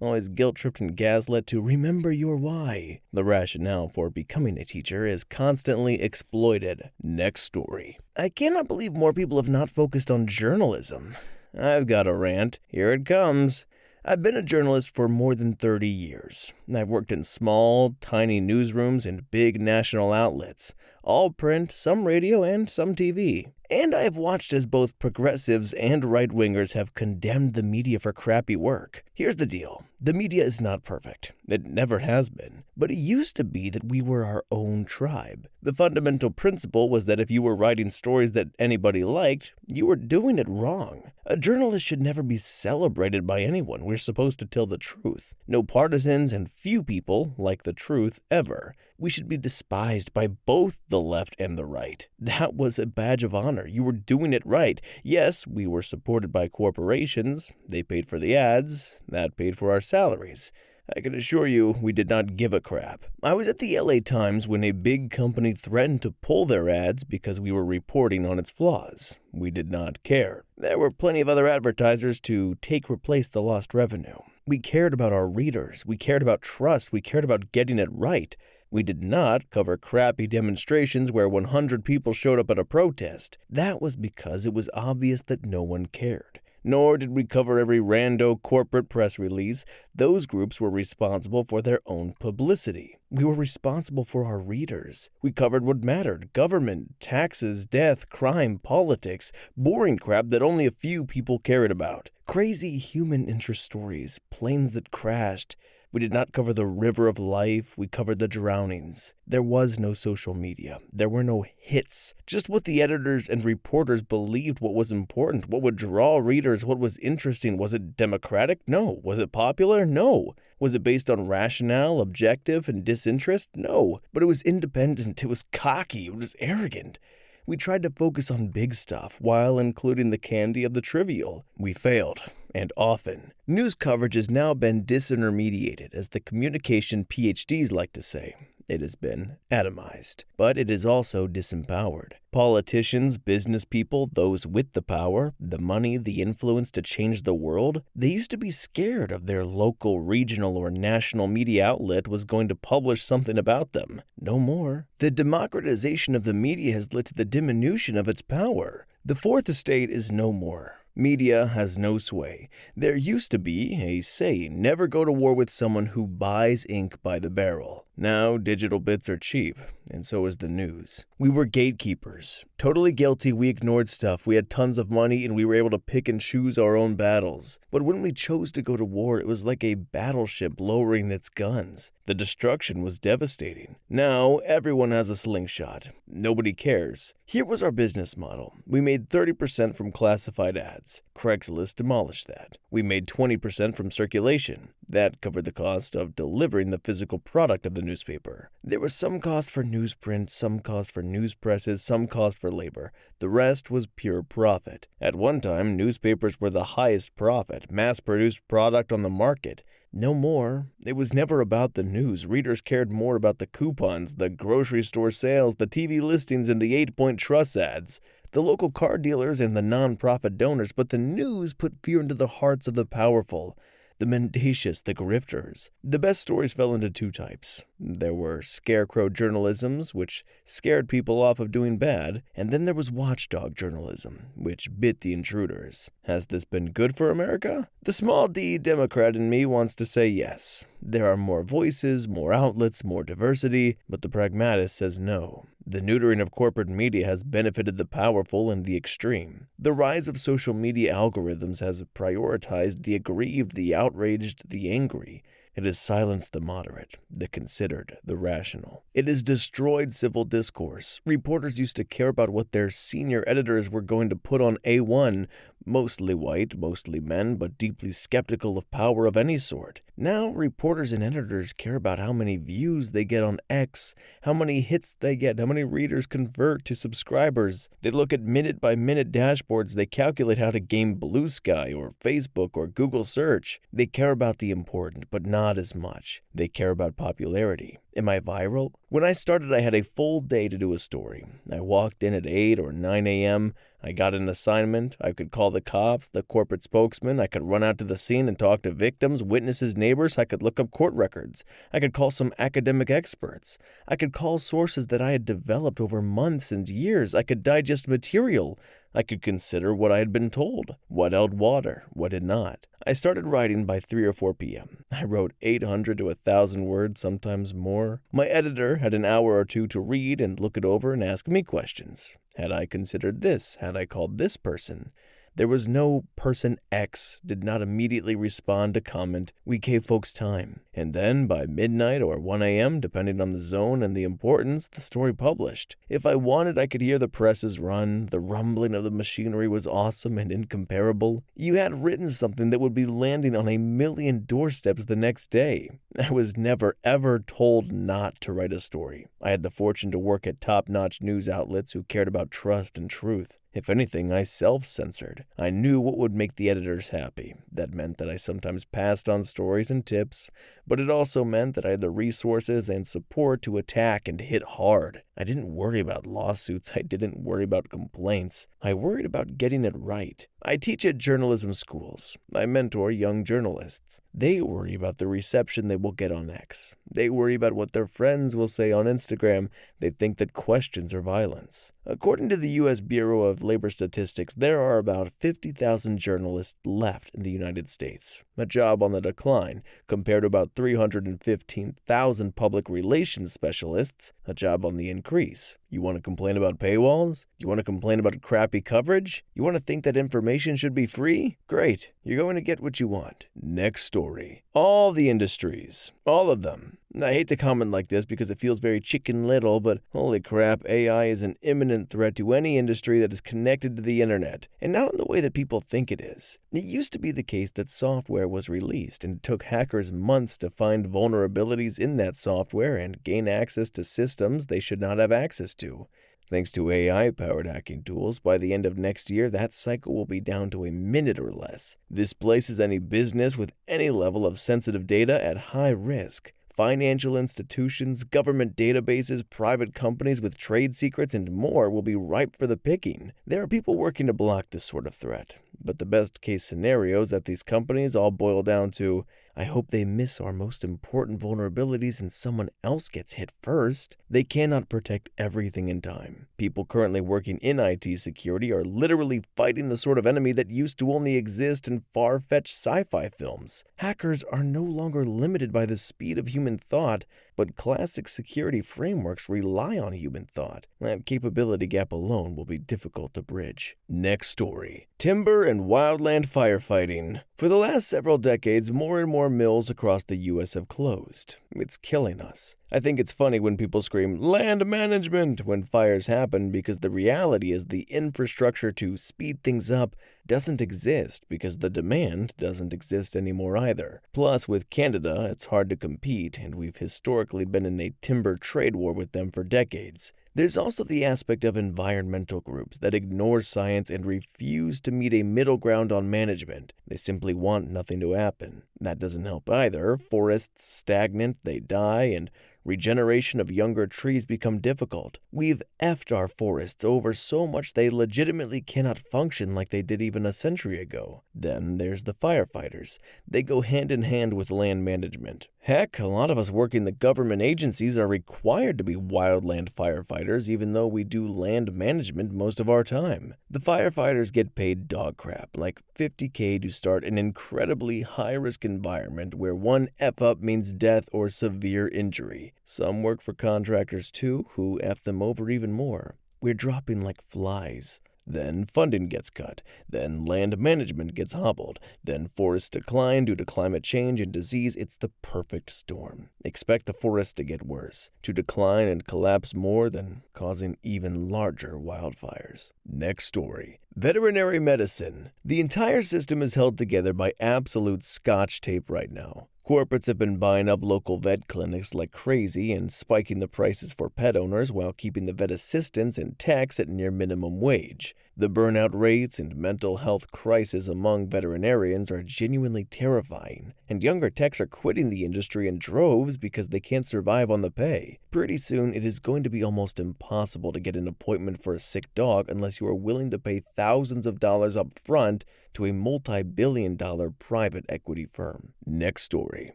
always guilt-tripped and gaslit to remember your why. The rationale for becoming a teacher is constantly exploited. Next story. I cannot believe more people have not focused on journalism. I've got a rant. Here it comes. I've been a journalist for more than 30 years. I've worked in small, tiny newsrooms and big national outlets, all print, some radio, and some TV. And I have watched as both progressives and right-wingers have condemned the media for crappy work. Here's the deal. The media is not perfect. It never has been. But it used to be that we were our own tribe. The fundamental principle was that if you were writing stories that anybody liked, you were doing it wrong. A journalist should never be celebrated by anyone. We're supposed to tell the truth. No partisans and few people like the truth ever. We should be despised by both the left and the right. That was a badge of honor. You were doing it right. Yes, we were supported by corporations. They paid for the ads. That paid for our salaries. I can assure you we did not give a crap. I was at the LA Times when a big company threatened to pull their ads because we were reporting on its flaws. We did not care. There were plenty of other advertisers to replace the lost revenue. We cared about our readers. We cared about trust. We cared about getting it right. We did not cover crappy demonstrations where 100 people showed up at a protest. That was because it was obvious that no one cared. Nor did we cover every rando corporate press release. Those groups were responsible for their own publicity. We were responsible for our readers. We covered what mattered: government, taxes, death, crime, politics, boring crap that only a few people cared about. Crazy human interest stories, planes that crashed. We did not cover the river of life, we covered the drownings. There was no social media. There were no hits. Just what the editors and reporters believed what was important, what would draw readers, what was interesting. Was it democratic? No. Was it popular? No. Was it based on rationale, objective, and disinterest? No. But it was independent, it was cocky, it was arrogant. We tried to focus on big stuff while including the candy of the trivial. We failed, and often. News coverage has now been disintermediated, as the communication PhDs like to say. It has been atomized, but it is also disempowered. Politicians, business people, those with the power, the money, the influence to change the world, they used to be scared of their local, regional, or national media outlet was going to publish something about them. No more. The democratization of the media has led to the diminution of its power. The fourth estate is no more. Media has no sway. There used to be a saying, never go to war with someone who buys ink by the barrel. Now, digital bits are cheap, and so is the news. We were gatekeepers. Totally guilty, we ignored stuff. We had tons of money, and we were able to pick and choose our own battles. But when we chose to go to war, it was like a battleship lowering its guns. The destruction was devastating. Now, everyone has a slingshot. Nobody cares. Here was our business model. We made 30% from classified ads. Craigslist demolished that. We made 20% from circulation. That covered the cost of delivering the physical product of the newspaper. There was some cost for newsprint, some cost for news presses, some cost for labor. The rest was pure profit. At one time, newspapers were the highest profit, mass-produced product on the market. No more. It was never about the news. Readers cared more about the coupons, the grocery store sales, the TV listings, and the 8-point truss ads. The local car dealers and the non-profit donors, but the news put fear into the hearts of the powerful. The mendacious, the grifters. The best stories fell into two types. There were scarecrow journalisms, which scared people off of doing bad, and then there was watchdog journalism, which bit the intruders. Has this been good for America? The small d Democrat in me wants to say yes. There are more voices, more outlets, more diversity, but the pragmatist says no. The neutering of corporate media has benefited the powerful and the extreme. The rise of social media algorithms has prioritized the aggrieved, the outraged, the angry. It has silenced the moderate, the considered, the rational. It has destroyed civil discourse. Reporters used to care about what their senior editors were going to put on A1, mostly white, mostly men, but deeply skeptical of power of any sort. Now, reporters and editors care about how many views they get on X, how many hits they get, how many readers convert to subscribers. They look at minute-by-minute dashboards. They calculate how to game Blue Sky or Facebook or Google Search. They care about the important, but not as much. They care about popularity. Am I viral? When I started, I had a full day to do a story. I walked in at 8 or 9 a.m., I got an assignment. I could call the cops, the corporate spokesman. I could run out to the scene and talk to victims, witnesses, neighbors. I could look up court records. I could call some academic experts. I could call sources that I had developed over months and years. I could digest material. I could consider what I had been told, what held water, what did not. I started writing by 3 or 4 p.m. I wrote 800 to 1,000 words, sometimes more. My editor had an hour or two to read and look it over and ask me questions. Had I considered this? Had I called this person? There was no person X did not immediately respond to comment. We gave folks time. And then by midnight or 1 a.m., depending on the zone and the importance, the story published. If I wanted, I could hear the presses run. The rumbling of the machinery was awesome and incomparable. You had written something that would be landing on 1 million doorsteps the next day. I was never, ever told not to write a story. I had the fortune to work at top-notch news outlets who cared about trust and truth. If anything, I self-censored. I knew what would make the editors happy. That meant that I sometimes passed on stories and tips, but it also meant that I had the resources and support to attack and hit hard. I didn't worry about lawsuits. I didn't worry about complaints. I worried about getting it right. I teach at journalism schools. I mentor young journalists. They worry about the reception they will get on X. They worry about what their friends will say on Instagram. They think that questions are violence. According to the U.S. Bureau of Labor Statistics, there are about 50,000 journalists left in the United States, a job on the decline, compared to about 315,000 public relations specialists, a job on the increase. You want to complain about paywalls? You want to complain about crappy coverage? You want to think that information should be free? Great, you're going to get what you want. Next story. All the industries. All of them. I hate to comment like this because it feels very Chicken Little, but holy crap, AI is an imminent threat to any industry that is connected to the internet, and not in the way that people think it is. It used to be the case that software was released, and it took hackers months to find vulnerabilities in that software and gain access to systems they should not have access to. Thanks to AI-powered hacking tools, by the end of next year, that cycle will be down to a minute or less. This places any business with any level of sensitive data at high risk. Financial institutions, government databases, private companies with trade secrets, and more will be ripe for the picking. There are people working to block this sort of threat, but the best-case scenarios at these companies all boil down to, I hope they miss our most important vulnerabilities and someone else gets hit first. They cannot protect everything in time. People currently working in IT security are literally fighting the sort of enemy that used to only exist in far-fetched sci-fi films. Hackers are no longer limited by the speed of human thought, but classic security frameworks rely on human thought. That capability gap alone will be difficult to bridge. Next story. Timber and wildland firefighting. For the last several decades, more and more mills across the U.S. have closed. It's killing us. I think it's funny when people scream, "land management," when fires happen, because the reality is the infrastructure to speed things up doesn't exist because the demand doesn't exist anymore either. Plus, with Canada, it's hard to compete, and we've historically been in a timber trade war with them for decades. There's also the aspect of environmental groups that ignore science and refuse to meet a middle ground on management. They simply want nothing to happen. That doesn't help either. Forests stagnant, they die, and regeneration of younger trees become difficult. We've effed our forests over so much they legitimately cannot function like they did even a century ago. Then there's the firefighters. They go hand in hand with land management. Heck, a lot of us working the government agencies are required to be wildland firefighters even though we do land management most of our time. The firefighters get paid dog crap, like $50K to start an incredibly high-risk environment where one F-up means death or severe injury. Some work for contractors too, who F them over even more. We're dropping like flies. Then funding gets cut, then land management gets hobbled, then forests decline due to climate change and disease. It's the perfect storm. Expect the forests to get worse, to decline and collapse more than causing even larger wildfires. Next story. Veterinary medicine. The entire system is held together by absolute scotch tape right now. Corporates have been buying up local vet clinics like crazy and spiking the prices for pet owners while keeping the vet assistants and techs at near minimum wage. The burnout rates and mental health crisis among veterinarians are genuinely terrifying, and younger techs are quitting the industry in droves because they can't survive on the pay. Pretty soon, it is going to be almost impossible to get an appointment for a sick dog unless you are willing to pay thousands of dollars up front to a multi-billion-dollar private equity firm. Next story.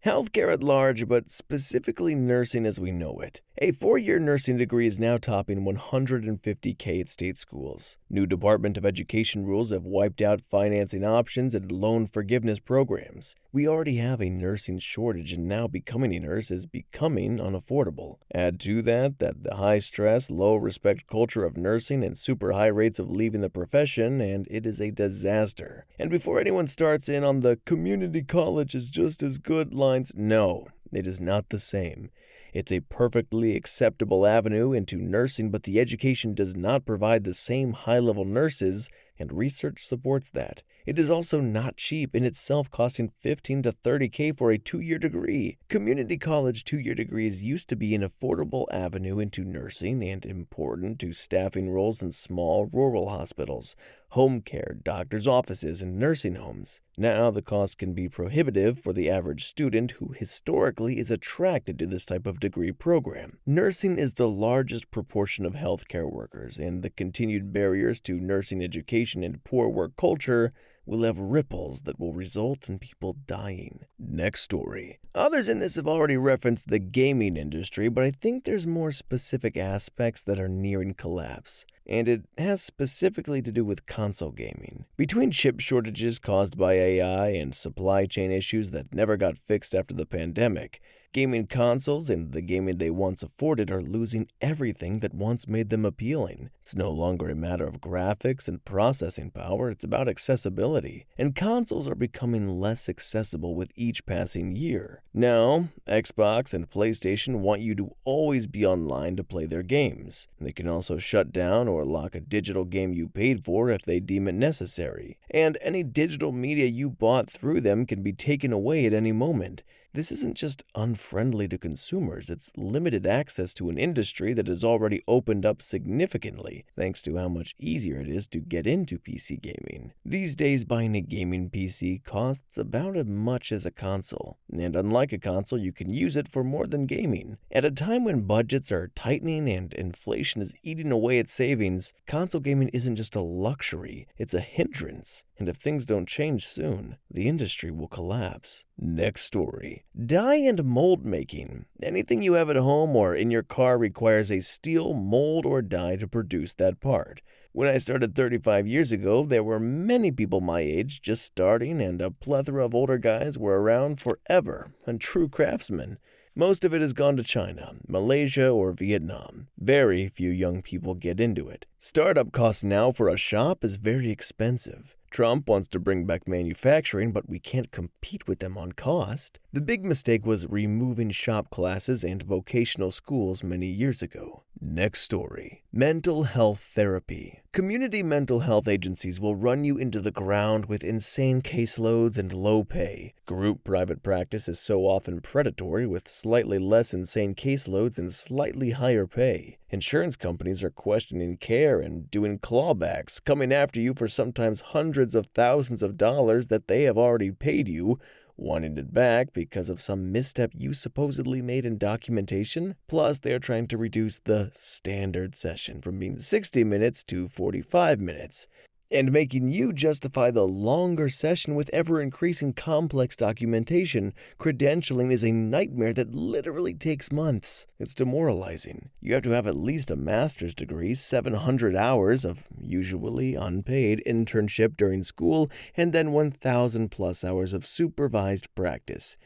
Healthcare at large, but specifically nursing as we know it. A 4-year nursing degree is now topping $150K at state schools. New Department of Education rules have wiped out financing options and loan forgiveness programs. We already have a nursing shortage, and now becoming a nurse is becoming unaffordable. Add to that the high-stress, low-respect culture of nursing and super high rates of leaving the profession, and it is a disaster. And before anyone starts in on the community college is just as good lines, no, it is not the same. It's a perfectly acceptable avenue into nursing, but the education does not provide the same high-level nurses, and research supports that. It is also not cheap in itself, costing $15 to $30K for a 2-year degree. Community college 2-year degrees used to be an affordable avenue into nursing and important to staffing roles in small rural hospitals, home care, doctors' offices, and nursing homes. Now the cost can be prohibitive for the average student who historically is attracted to this type of degree program. Nursing is the largest proportion of healthcare workers, and the continued barriers to nursing education and poor work culture will have ripples that will result in people dying. Next story. Others in this have already referenced the gaming industry, but I think there's more specific aspects that are nearing collapse, and it has specifically to do with console gaming. Between chip shortages caused by AI and supply chain issues that never got fixed after the pandemic, Gaming consoles and the gaming they once afforded are losing everything that once made them appealing. It's no longer a matter of graphics and processing power, it's about accessibility. And consoles are becoming less accessible with each passing year. Now, Xbox and PlayStation want you to always be online to play their games. They can also shut down or lock a digital game you paid for if they deem it necessary. And any digital media you bought through them can be taken away at any moment. This isn't just unfriendly to consumers, it's limited access to an industry that has already opened up significantly, thanks to how much easier it is to get into PC gaming. These days, buying a gaming PC costs about as much as a console, and unlike a console, you can use it for more than gaming. At a time when budgets are tightening and inflation is eating away at savings, console gaming isn't just a luxury, it's a hindrance. And if things don't change soon, the industry will collapse. Next story. Dye and mold making. Anything you have at home or in your car requires a steel mold or dye to produce that part. When I started 35 years ago, there were many people my age just starting, and a plethora of older guys were around forever, and true craftsmen. Most of it has gone to China, Malaysia, or Vietnam. Very few young people get into it. Startup costs now for a shop is very expensive. Trump wants to bring back manufacturing, but we can't compete with them on cost. The big mistake was removing shop classes and vocational schools many years ago. Next story. Mental health therapy. Community mental health agencies will run you into the ground with insane caseloads and low pay. Group private practice is so often predatory with slightly less insane caseloads and slightly higher pay. Insurance companies are questioning care and doing clawbacks, coming after you for sometimes hundreds of thousands of dollars that they have already paid you, wanting it back because of some misstep you supposedly made in documentation. Plus, they are trying to reduce the standard session from being 60 minutes to 45 minutes. And making you justify the longer session with ever-increasing complex documentation. Credentialing is a nightmare that literally takes months. It's demoralizing. You have to have at least a master's degree, 700 hours of usually unpaid internship during school, and then 1,000 plus hours of supervised practice.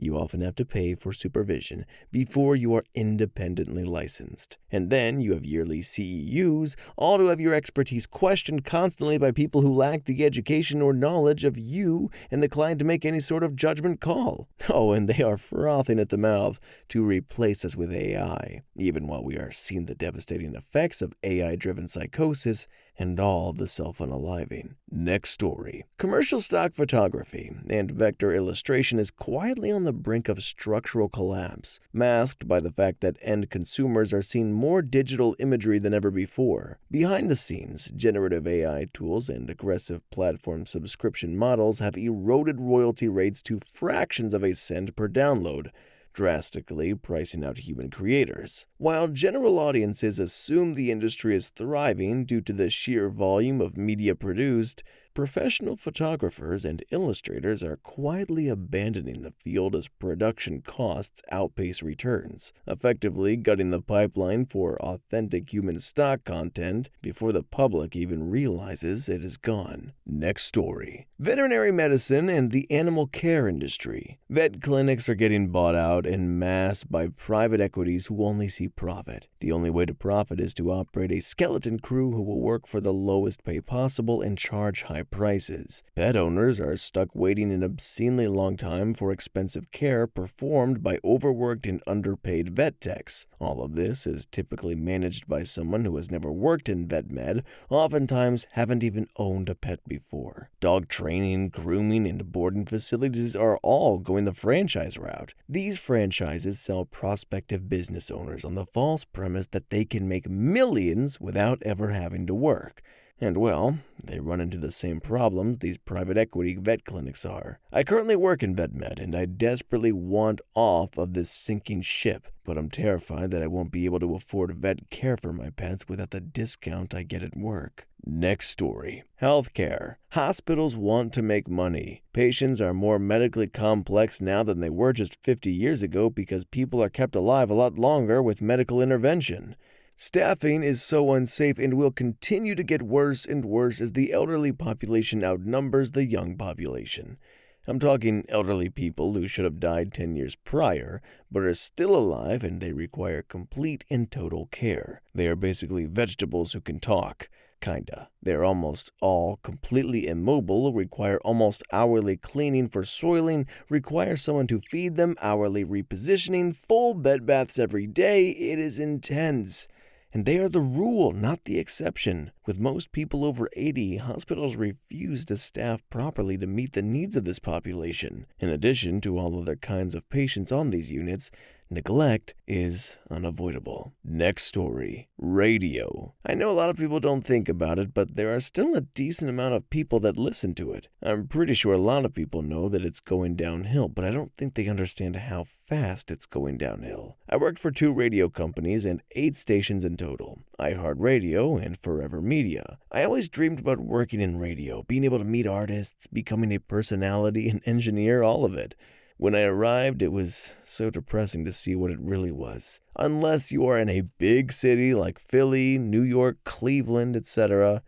You often have to pay for supervision before you are independently licensed. And then you have yearly CEUs, all to have your expertise questioned constantly by people who lack the education or knowledge of you and the client to make any sort of judgment call. Oh, and they are frothing at the mouth to replace us with AI, even while we are seeing the devastating effects of AI-driven psychosis and all the self-unaliving. Next story. Commercial stock photography and vector illustration is quietly on the brink of structural collapse, masked by the fact that end consumers are seeing more digital imagery than ever before. Behind the scenes, generative AI tools and aggressive platform subscription models have eroded royalty rates to fractions of a cent per download, drastically pricing out human creators. While general audiences assume the industry is thriving due to the sheer volume of media produced, professional photographers and illustrators are quietly abandoning the field as production costs outpace returns, effectively gutting the pipeline for authentic human stock content before the public even realizes it is gone. Next story. Veterinary medicine and the animal care industry. Vet clinics are getting bought out en masse by private equities who only see profit. The only way to profit is to operate a skeleton crew who will work for the lowest pay possible and charge high prices. Pet owners are stuck waiting an obscenely long time for expensive care performed by overworked and underpaid vet techs. All of this is typically managed by someone who has never worked in vet med, oftentimes haven't even owned a pet before. Dog training, grooming, and boarding facilities are all going the franchise route. These franchises sell prospective business owners on the false premise that they can make millions without ever having to work. And well, they run into the same problems these private equity vet clinics are. I currently work in vet med, and I desperately want off of this sinking ship, but I'm terrified that I won't be able to afford vet care for my pets without the discount I get at work. Next story. Healthcare. Hospitals want to make money. Patients are more medically complex now than they were just 50 years ago because people are kept alive a lot longer with medical intervention. Staffing is so unsafe and will continue to get worse and worse as the elderly population outnumbers the young population. I'm talking elderly people who should have died 10 years prior, but are still alive and they require complete and total care. They are basically vegetables who can talk. Kinda. They're almost all completely immobile, require almost hourly cleaning for soiling, require someone to feed them, hourly repositioning, full bed baths every day. It is intense. And they are the rule, not the exception. With most people over 80, hospitals refuse to staff properly to meet the needs of this population. In addition to all other kinds of patients on these units, neglect is unavoidable. Next story, radio. I know a lot of people don't think about it, but there are still a decent amount of people that listen to it. I'm pretty sure a lot of people know that it's going downhill, but I don't think they understand how fast it's going downhill. I worked for 2 radio companies and 8 stations in total, iHeartRadio and Forever Media. I always dreamed about working in radio, being able to meet artists, becoming a personality, an engineer, all of it. When I arrived, it was so depressing to see what it really was. Unless you are in a big city like Philly, New York, Cleveland, etc.,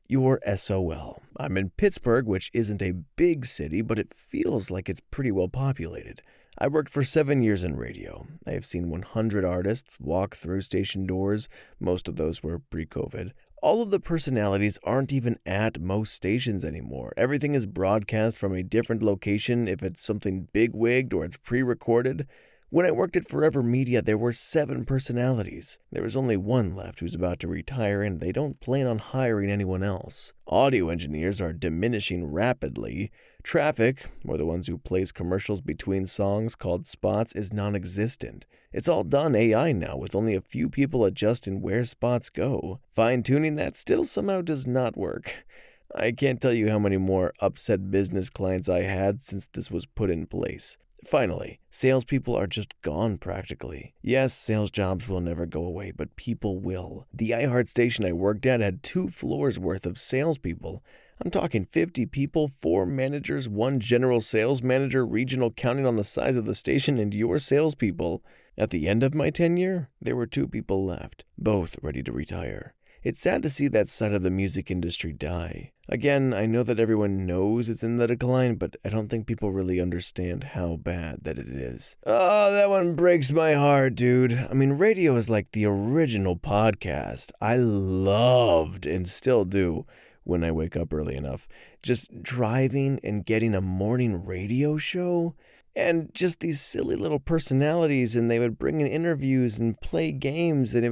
you're SOL. I'm in Pittsburgh, which isn't a big city, but it feels like it's pretty well populated. I worked for 7 years in radio. I have seen 100 artists walk through station doors. Most of those were pre-COVID. All of the personalities aren't even at most stations anymore. Everything is broadcast from a different location if it's something big-wigged or it's pre-recorded. When I worked at Forever Media, there were 7 personalities. There was only 1 left who's about to retire, and they don't plan on hiring anyone else. Audio engineers are diminishing rapidly. Traffic, or the ones who place commercials between songs called spots, is non-existent. It's all done AI now, with only a few people adjusting where spots go. Fine-tuning that still somehow does not work. I can't tell you how many more upset business clients I had since this was put in place. Finally, salespeople are just gone practically. Yes, sales jobs will never go away, but people will. The iHeart station I worked at had 2 floors worth of salespeople. I'm talking 50 people, 4 managers, 1 general sales manager, regional counting on the size of the station, and your salespeople. At the end of my tenure, there were 2 people left, both ready to retire. It's sad to see that side of the music industry die. Again, I know that everyone knows it's in the decline, but I don't think people really understand how bad that it is. Oh, that one breaks my heart, dude. I mean, radio is like the original podcast. I loved, and still do, when I wake up early enough, just driving and getting a morning radio show. And just these silly little personalities, and they would bring in interviews and play games, and it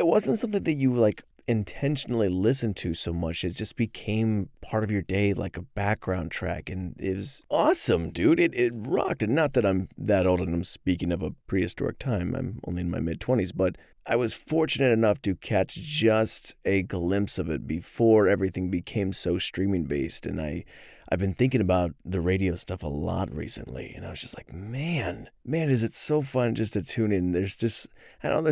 wasn't something that you intentionally listened to so much. It just became part of your day, like a background track, and it was awesome, dude. It rocked. And not that I'm that old and I'm speaking of a prehistoric time. I'm only in my mid-20s, but I was fortunate enough to catch just a glimpse of it before everything became so streaming based. And I've been thinking about the radio stuff a lot recently, and I was just like, man, is it so fun just to tune in. There's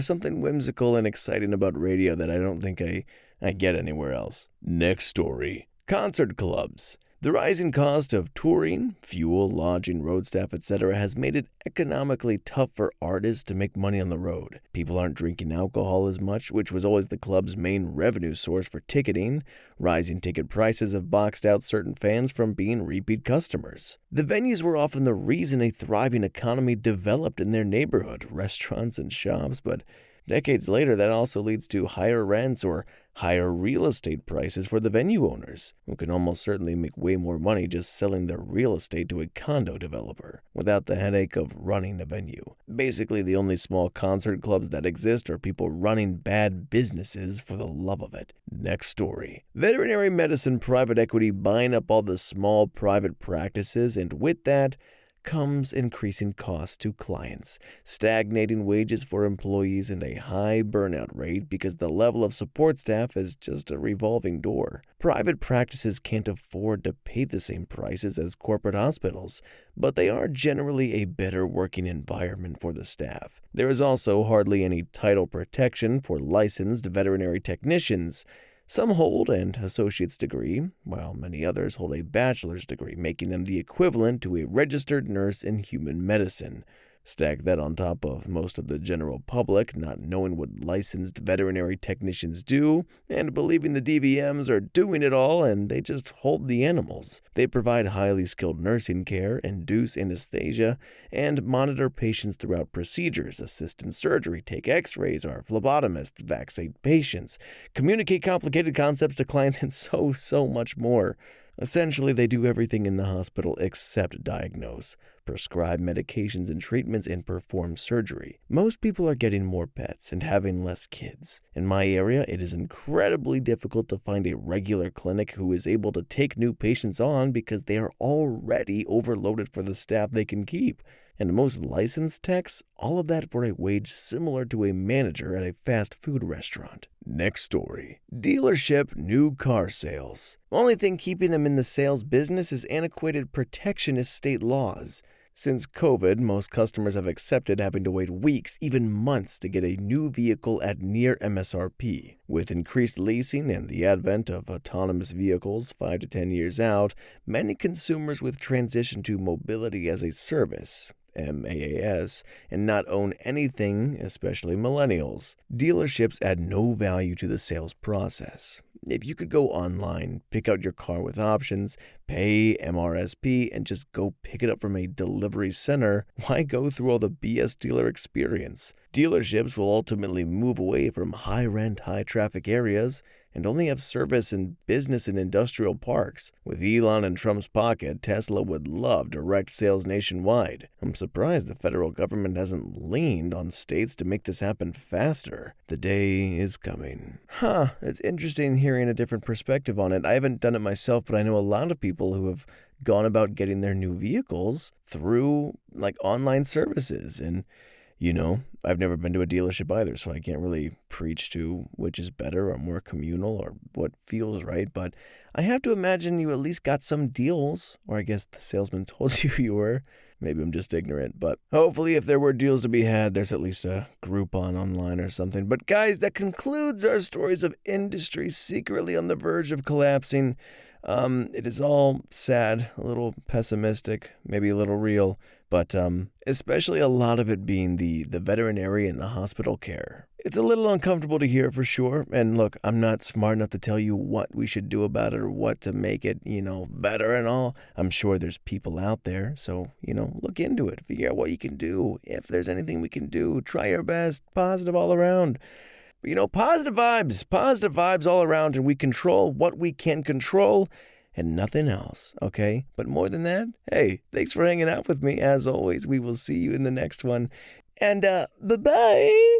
something whimsical and exciting about radio that I don't think I get anywhere else. Next story, concert clubs. The rising cost of touring, fuel, lodging, road staff, etc. has made it economically tough for artists to make money on the road. People aren't drinking alcohol as much, which was always the club's main revenue source for ticketing. Rising ticket prices have boxed out certain fans from being repeat customers. The venues were often the reason a thriving economy developed in their neighborhood, restaurants and shops, but decades later, that also leads to higher rents or higher real estate prices for the venue owners, who can almost certainly make way more money just selling their real estate to a condo developer, without the headache of running a venue. Basically, the only small concert clubs that exist are people running bad businesses for the love of it. Next story. Veterinary medicine private equity buying up all the small private practices, and with that, comes increasing costs to clients, stagnating wages for employees, and a high burnout rate because the level of support staff is just a revolving door. Private practices can't afford to pay the same prices as corporate hospitals, but they are generally a better working environment for the staff. There is also hardly any title protection for licensed veterinary technicians. Some hold an associate's degree, while many others hold a bachelor's degree, making them the equivalent to a registered nurse in human medicine. Stack that on top of most of the general public not knowing what licensed veterinary technicians do and believing the DVMs are doing it all and they just hold the animals. They provide highly skilled nursing care, induce anesthesia, and monitor patients throughout procedures, assist in surgery, take x-rays, are phlebotomists, vaccinate patients, communicate complicated concepts to clients, and so much more. Essentially, they do everything in the hospital except diagnose, prescribe medications and treatments, and perform surgery. Most people are getting more pets and having less kids. In my area, it is incredibly difficult to find a regular clinic who is able to take new patients on because they are already overloaded for the staff they can keep. And most licensed techs, all of that for a wage similar to a manager at a fast food restaurant. Next story. Dealership new car sales. Only thing keeping them in the sales business is antiquated protectionist state laws. Since COVID, most customers have accepted having to wait weeks, even months, to get a new vehicle at near MSRP. With increased leasing and the advent of autonomous vehicles 5 to 10 years out, many consumers would transition to mobility as a service, MAAS, and not own anything, especially millennials. Dealerships add no value to the sales process. If you could go online, pick out your car with options, pay MRSP, and just go pick it up from a delivery center, why go through all the BS dealer experience? Dealerships will ultimately move away from high-rent, high-traffic areas and only have service in business and industrial parks. With Elon in Trump's pocket, Tesla would love direct sales nationwide. I'm surprised the federal government hasn't leaned on states to make this happen faster. The day is coming. It's interesting hearing a different perspective on it. I haven't done it myself, but I know a lot of people who have gone about getting their new vehicles through online services. And I've never been to a dealership either, so I can't really preach to which is better or more communal or what feels right, but I have to imagine you at least got some deals, or I guess the salesman told you were. Maybe I'm just ignorant, but hopefully if there were deals to be had, there's at least a Groupon online or something. But guys, that concludes our stories of industry secretly on the verge of collapsing. It is all sad, a little pessimistic, maybe a little real, but especially a lot of it being the veterinary and the hospital care. It's a little uncomfortable to hear for sure, and look, I'm not smart enough to tell you what we should do about it or what to make it, better and all. I'm sure there's people out there, so, look into it, figure out what you can do. If there's anything we can do, try your best, positive all around. Positive vibes all around, and we control what we can control and nothing else, okay? But more than that, hey, thanks for hanging out with me. As always, we will see you in the next one. And, bye-bye!